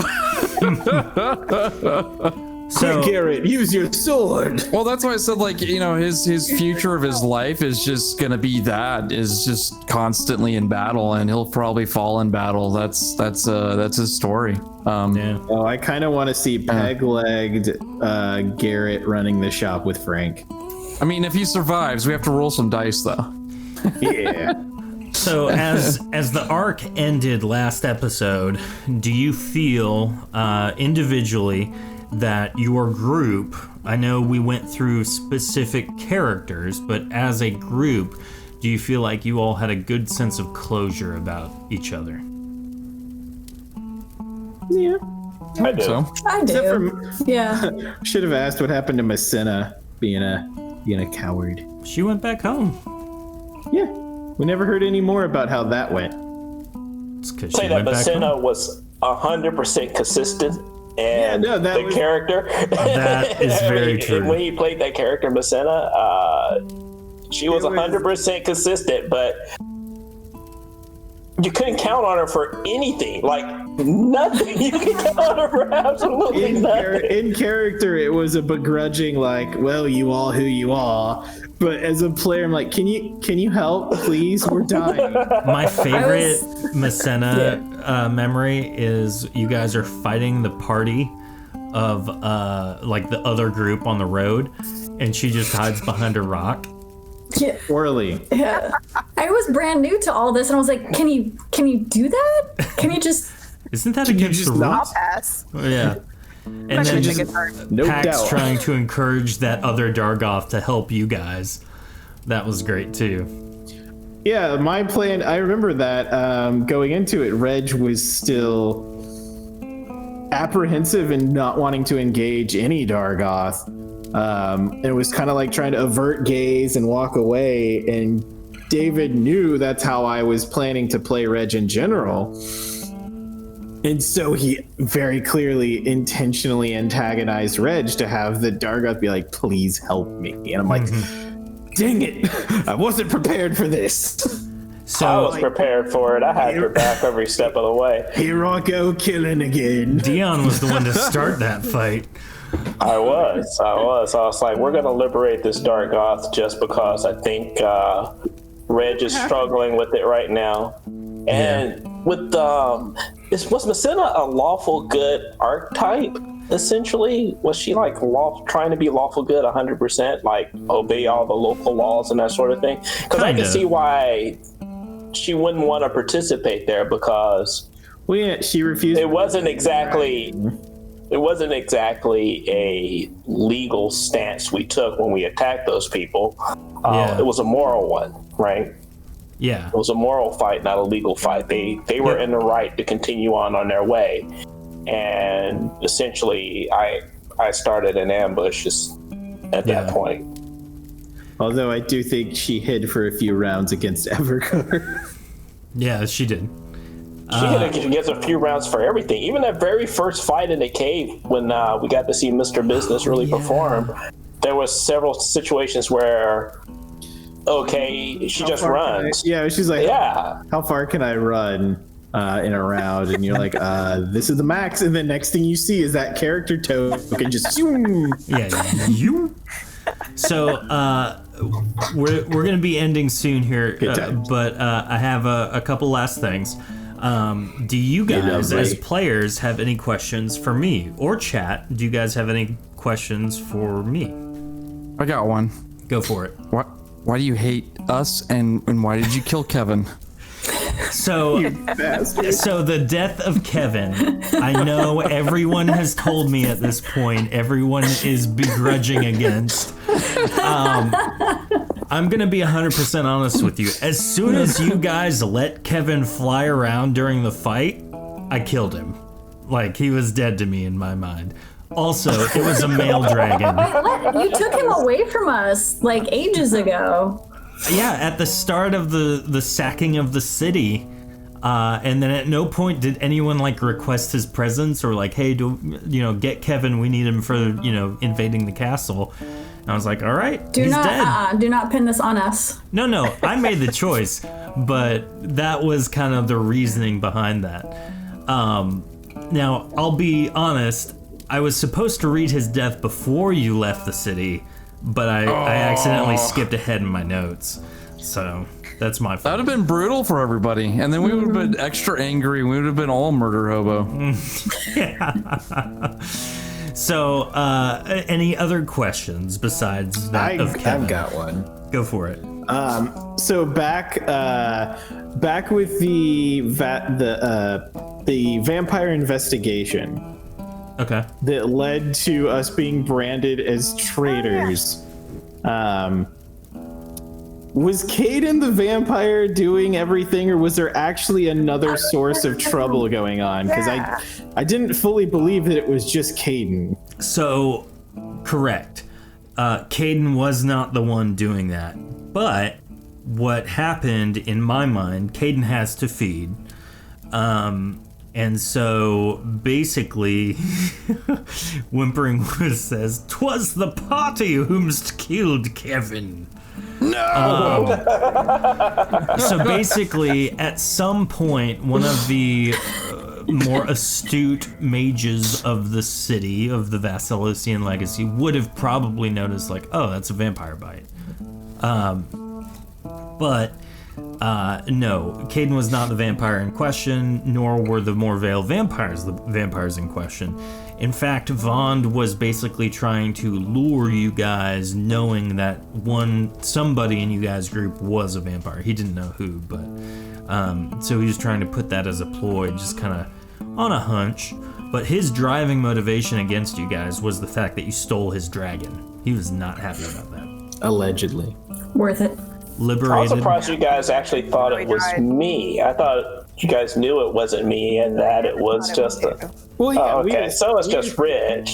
S1: Quick, Garrett, use your sword.
S4: Well, that's why I said, like, you know, his future of his life is just gonna be is just constantly in battle, and he'll probably fall in battle. That's his story.
S3: Yeah.
S1: Oh, I kind of want to see peg-legged Garrett running the shop with Frank.
S4: I mean, if he survives, we have to roll some dice, though.
S1: Yeah.
S3: So as the arc ended last episode, do you feel individually that your group, I know we went through specific characters, but as a group, do you feel like you all had a good sense of closure about each other?
S1: Yeah.
S2: I do.
S4: So
S5: I do.
S1: Except for,
S5: Yeah.
S1: should have asked what happened to Messina being a coward.
S3: She went back home.
S1: Yeah. We never heard any more about how that went.
S3: It's 'cause she
S2: Say that
S3: went back
S2: Messina
S3: home.
S2: was 100% consistent. And
S1: Yeah, no, that
S2: the
S1: was-
S2: character.
S3: That is very true.
S2: When he played that character, Messina, she was 100% consistent, but you couldn't count on her for anything. Like, nothing. You could count on her for absolutely nothing.
S1: In character, it was a begrudging, like, well, you are who you are. But as a player, I'm like, can you help, please? We're dying.
S3: My favorite Messina memory is you guys are fighting the party of like the other group on the road, and she just hides behind a rock.
S5: Yeah.
S1: Orly.
S5: Yeah. I was brand new to all this, and I was like, can you do that? Can you just...
S3: Isn't that
S1: you
S3: against
S1: just
S3: the
S1: not-
S3: rules?
S6: I'll pass.
S3: Yeah. And
S6: I'm
S3: then
S6: gonna
S3: just
S6: take it hard.
S1: No
S3: Pax
S1: doubt.
S3: trying to encourage that other Dargoth to help you guys. That was great too.
S1: Yeah, my plan, I remember that going into it, Reg was still apprehensive and not wanting to engage any Dargoth. It was kind of like trying to avert gaze and walk away. And David knew that's how I was planning to play Reg in general. And so he very clearly intentionally antagonized Reg to have the Dargoth be like, please help me. And I'm like, dang it, I wasn't prepared for this.
S2: I
S3: So
S2: was prepared for it. I had your back every step of the way.
S1: Here I go killing again.
S3: Dion was the one to start that fight.
S2: I was. I was like, we're going to liberate this Dargoth just because I think Reg is struggling with it right now. And with was Messina a lawful good archetype? Essentially, was she like trying to be lawful good 100%, like obey all the local laws and that sort of thing? Because I can see why she wouldn't want to participate there, because
S1: Well, yeah, she refused.
S2: it wasn't exactly a legal stance we took when we attacked those people.
S3: Yeah.
S2: It was a moral one, right?
S3: Yeah.
S2: It was a moral fight, not a legal fight. They were in the right to continue on their way. And essentially, I started an ambush just at that point.
S1: Although I do think she hid for a few rounds against Evergar.
S3: Yeah, she did.
S2: She gets a few rounds for everything. Even that very first fight in the cave, when we got to see Mr. Business really perform, there was several situations where, okay, she just runs.
S1: Yeah, she's like,
S2: Yeah.
S1: how far can I run? in a round, and you're like, this is the max, and then next thing you see is that character token just
S3: you. So we're gonna be ending soon here, but I have a couple last things. Do you guys, as players, have any questions for me or chat? Do you guys have any questions for me?
S4: I got one.
S3: Go for it.
S4: What? Why do you hate us, and why did you kill Kevin?
S3: So the death of Kevin, I know everyone has told me at this point, everyone is begrudging against. I'm gonna be 100% honest with you. As soon as you guys let Kevin fly around during the fight, I killed him. Like, he was dead to me in my mind. Also, it was a male dragon.
S5: What? You took him away from us like ages ago.
S3: Yeah, at the start of the sacking of the city, and then at no point did anyone like request his presence or like, hey, get Kevin. We need him for invading the castle. And I was like, all right, he's dead.
S5: Do not pin this on us.
S3: No, I made the choice, but that was kind of the reasoning behind that. Now I'll be honest. I was supposed to read his death before you left the city, but I accidentally skipped ahead in my notes. So that's my fault.
S4: That would have been brutal for everybody. And then we would have been extra angry. We would have been all murder hobo.
S3: Yeah. So, any other questions besides that of Kevin?
S1: I've got one.
S3: Go for it.
S1: So back with the vampire investigation.
S3: Okay.
S1: That led to us being branded as traitors. Was Caden the vampire doing everything, or was there actually another source of trouble going on? Because I didn't fully believe that it was just Caden.
S3: So, correct. Caden was not the one doing that. But what happened in my mind, Caden has to feed. And so basically, Whimpering Woods says, "'Twas the party whomst killed Kevin." No! So basically, at some point, one of the more astute mages of the city, of the Vasilosian legacy, would have probably noticed, like, oh, that's a vampire bite. But no, Caden was not the vampire in question, nor were the Morvale vampires the vampires in question. In fact, Vond was basically trying to lure you guys, knowing that somebody in you guys' group was a vampire. He didn't know who, but so he was trying to put that as a ploy, just kind of on a hunch. But his driving motivation against you guys was the fact that you stole his dragon. He was not happy about that.
S1: Allegedly.
S5: Worth it.
S3: Liberated.
S2: I was surprised you guys actually thought it was me. I thought you guys knew it wasn't me and that it was just a...
S1: Well, yeah,
S2: okay, so it's just Reg.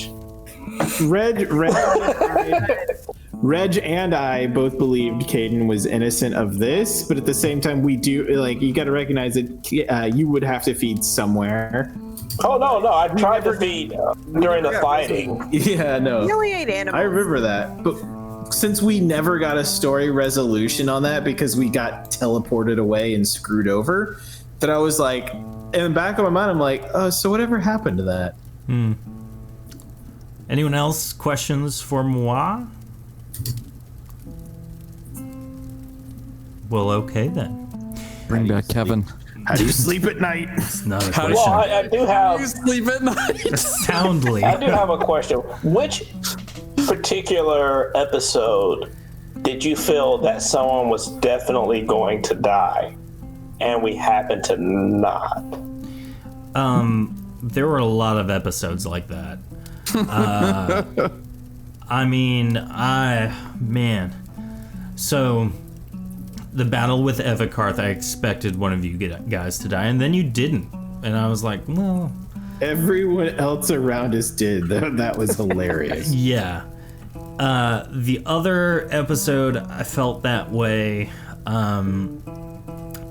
S1: Reg and I both believed Caden was innocent of this, but at the same time, we do, like, you got to recognize that you would have to feed somewhere.
S2: Oh, no, I tried to feed during the fighting.
S1: Yeah, no.
S6: We only ate animals.
S1: I remember that, but since we never got a story resolution on that because we got teleported away and screwed over, that I was like, in the back of my mind, I'm like, so whatever happened to that?
S3: Anyone else? Questions for moi? Well, okay then.
S4: Bring back Kevin.
S1: How do you sleep at night?
S3: It's not a question.
S2: Well, I do have...
S4: You sleep at night.
S3: Soundly.
S2: I do have a question. Which particular episode did you feel that someone was definitely going to die and we happened to not?
S3: There were a lot of episodes like that. I mean, man. So, the battle with Evakarth, I expected one of you guys to die, and then you didn't. And I was like, well...
S1: Everyone else around us did. That was hilarious.
S3: Yeah. The other episode I felt that way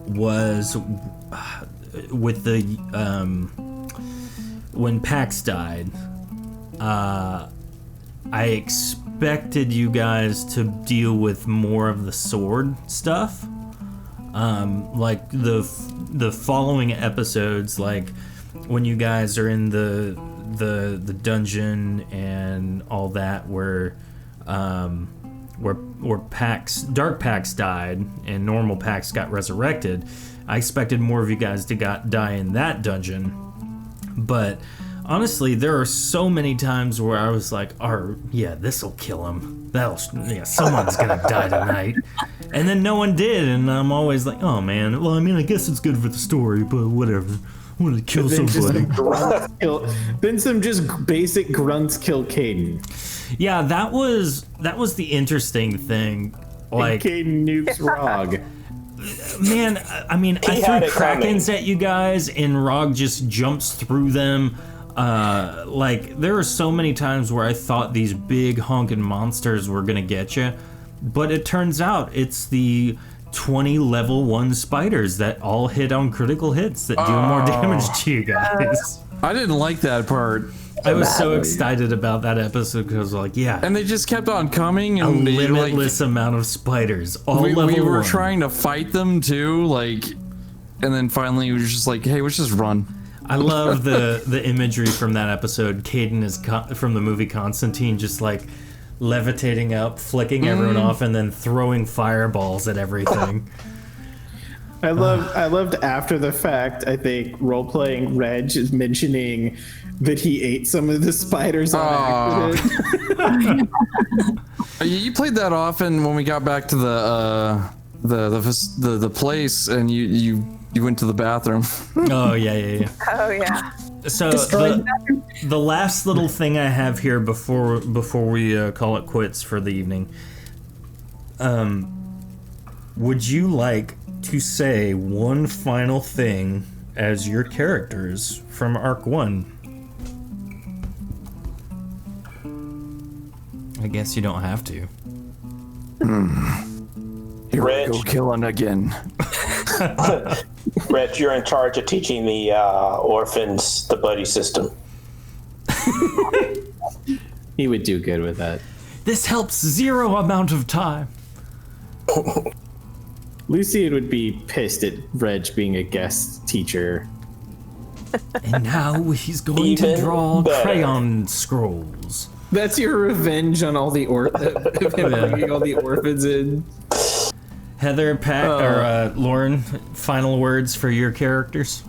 S3: was with the when Pax died. I expected you guys to deal with more of the sword stuff. like the following episodes, like when you guys are in the dungeon and all that, where Dark Pax died and normal Pax got resurrected. I expected more of you guys to die in that dungeon, but honestly, there are so many times where I was like, this'll kill him. Someone's gonna die tonight. And then no one did, and I'm always like, oh man, well, I mean, I guess it's good for the story, but whatever. I want to kill somebody.
S1: Then some just basic grunts kill Caden.
S3: Yeah, that was the interesting thing. Like,
S1: Caden nukes Rog.
S3: Man, I mean, I threw Krakens at you guys, and Rog just jumps through them. Like, there are so many times where I thought these big honking monsters were gonna get you, but it turns out it's the 20 level 1 spiders that all hit on critical hits that do more damage to you guys.
S4: I didn't like that part.
S3: I was so excited about that episode because I was like, yeah.
S4: And they just kept on coming. And
S3: a limitless amount of spiders. All level
S4: we were
S3: 1.
S4: trying to fight them too, like, and then finally we were just like, hey, let's just run.
S3: I love the imagery from that episode. Caden is from the movie Constantine, just like levitating up, flicking everyone off, and then throwing fireballs at everything.
S1: I loved after the fact, I think, role-playing Reg is mentioning that he ate some of the spiders on accident.
S4: You played that often when we got back to the place, and you went to the bathroom.
S3: Oh yeah.
S6: Oh yeah.
S3: So the last little thing I have here before we call it quits for the evening. Would you like to say one final thing as your characters from Arc 1? I guess you don't have to.
S4: Here we go killing again.
S2: Reg, you're in charge of teaching the orphans the buddy system.
S1: He would do good with that.
S3: This helps 0 amount of time.
S1: Lucian would be pissed at Reg being a guest teacher.
S3: And now he's going to draw crayon scrolls.
S1: That's your revenge on all the bringing all the orphans in.
S3: Heather, Pat, or Lauren, final words for your characters?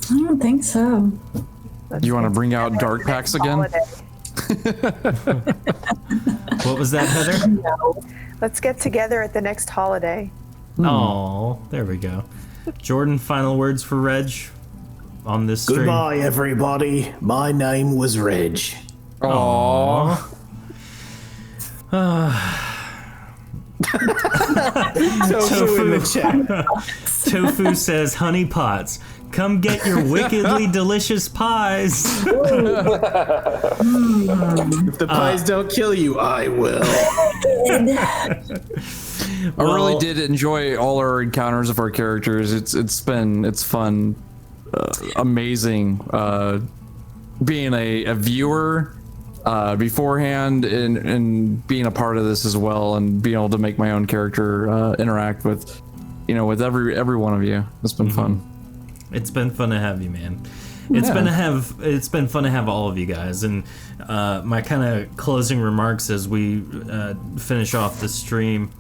S5: I don't think so.
S4: You want to bring out Dark Pax again?
S3: What was that, Heather?
S6: No. Let's get together at the next holiday.
S3: Oh, there we go. Jordan, final words for Reg on this stream.
S8: Goodbye, everybody. My name was Reg.
S3: Aww.
S1: Tofu in the chat.
S3: Tofu says, honey pots, come get your wickedly delicious pies.
S1: If the pies don't kill you, I will.
S4: I really did enjoy all our encounters of our characters. It's fun, amazing being a viewer beforehand and being a part of this as well, and being able to make my own character interact with every one of you. It's been fun.
S3: It's been fun to have you, man. It's been fun to have all of you guys. And my kind of closing remarks as we finish off the stream.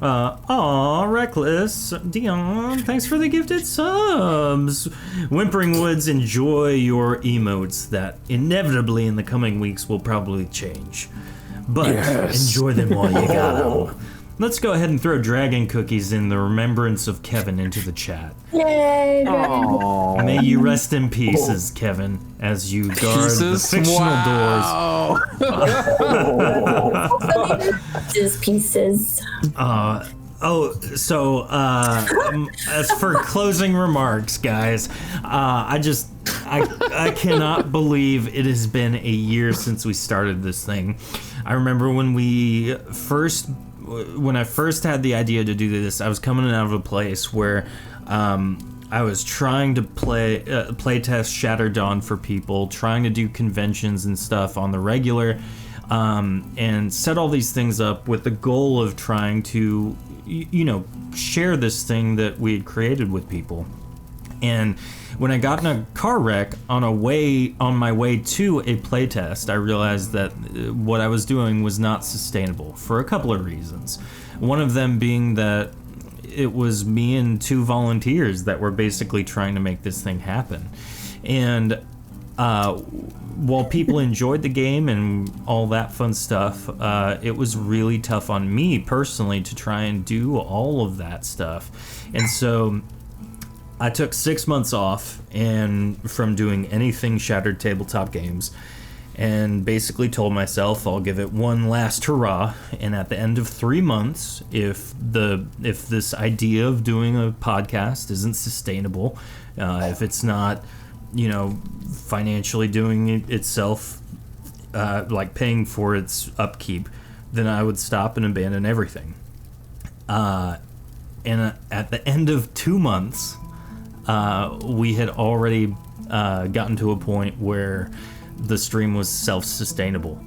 S3: Reckless, Dion, thanks for the gifted subs. Whimpering Woods, enjoy your emotes that inevitably in the coming weeks will probably change. But enjoy them while you got them. Let's go ahead and throw dragon cookies in the remembrance of Kevin into the chat.
S5: Yay!
S3: May you rest in pieces, Kevin, as you guard the fictional doors.
S5: Pieces.
S3: As for closing remarks, guys, I cannot believe it has been a year since we started this thing. I remember when I first had the idea to do this, I was coming out of a place where I was trying to play test Shattered Dawn for people, trying to do conventions and stuff on the regular, and set all these things up with the goal of trying to share this thing that we had created with people. And when I got in a car wreck on my way to a playtest, I realized that what I was doing was not sustainable for a couple of reasons. One of them being that it was me and 2 volunteers that were basically trying to make this thing happen. And while people enjoyed the game and all that fun stuff, it was really tough on me personally to try and do all of that stuff. And so I took 6 months off from doing anything Shattered Tabletop Games, and basically told myself I'll give it one last hurrah, and at the end of 3 months, if this idea of doing a podcast isn't sustainable, if it's not, financially doing it itself, like paying for its upkeep, then I would stop and abandon everything. And at the end of 2 months, we had already gotten to a point where the stream was self-sustainable.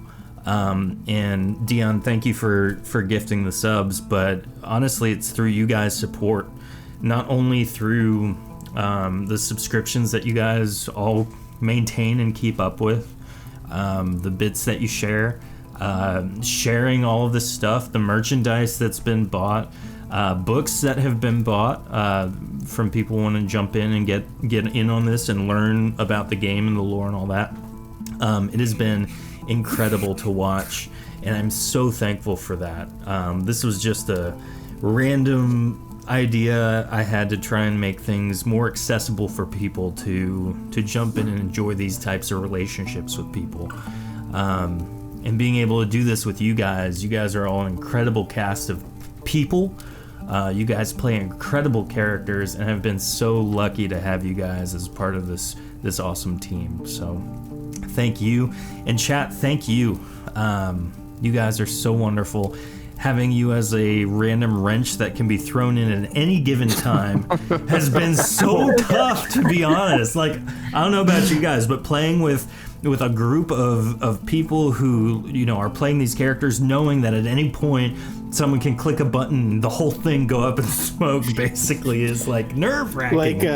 S3: And Dion, thank you for gifting the subs, but honestly, it's through you guys' support, not only through the subscriptions that you guys all maintain and keep up with, the bits that you share, sharing all of this stuff, the merchandise that's been bought, books that have been bought from people wanting to jump in and get in on this and learn about the game and the lore and all that. It has been incredible to watch, and I'm so thankful for that. This was just a random idea I had to try and make things more accessible for people to jump in and enjoy these types of relationships with people. And being able to do this with you guys are all an incredible cast of people. You guys play incredible characters, and have been so lucky to have you guys as part of this awesome team. So thank you. And chat, thank you. You guys are so wonderful. Having you as a random wrench that can be thrown in at any given time has been so tough, to be honest. Like, I don't know about you guys, but playing with a group of people who, are playing these characters, knowing that at any point someone can click a button and the whole thing go up in smoke, basically, is like nerve-wracking.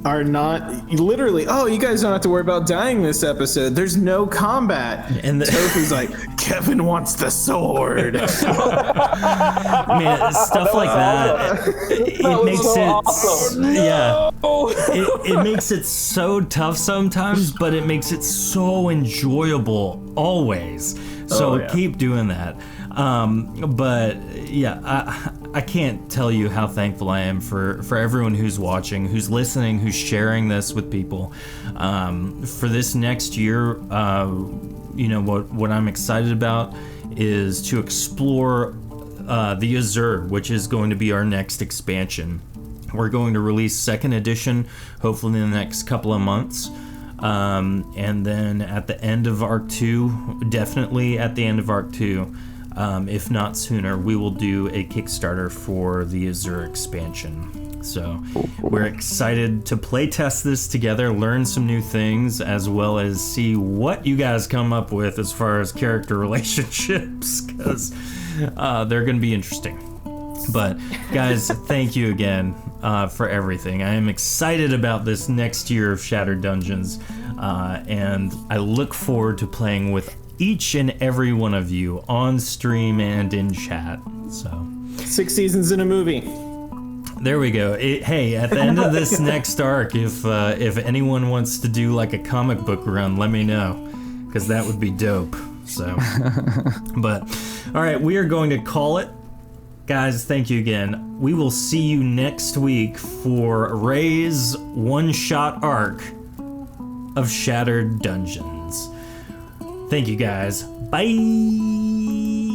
S1: Are not literally, oh, you guys don't have to worry about dying this episode, there's no combat, and Tofu's like, Kevin wants the sword.
S3: Man, stuff like that, it makes it awesome. Yeah, it makes it so tough sometimes, but it makes it so enjoyable always. So keep doing that. But yeah, I can't tell you how thankful I am for everyone who's watching, who's listening, who's sharing this with people. For this next year, what I'm excited about is to explore the Azure, which is going to be our next expansion. We're going to release 2nd edition, hopefully in the next couple of months. And then at the end of Arc 2, definitely at the end of Arc 2, if not sooner, we will do a Kickstarter for the Azure expansion. So we're excited to play test this together, learn some new things, as well as see what you guys come up with as far as character relationships, because they're going to be interesting. But guys, thank you again for everything. I am excited about this next year of Shattered Dungeons, and I look forward to playing with each and every one of you on stream and in chat. So
S1: 6 seasons in a movie.
S3: There we go. Hey, at the end of this next arc, if anyone wants to do like a comic book run, let me know, because that would be dope. So, but all right, we are going to call it. Guys, thank you again. We will see you next week for Ray's one-shot arc of Shattered Dungeons. Thank you guys. Bye.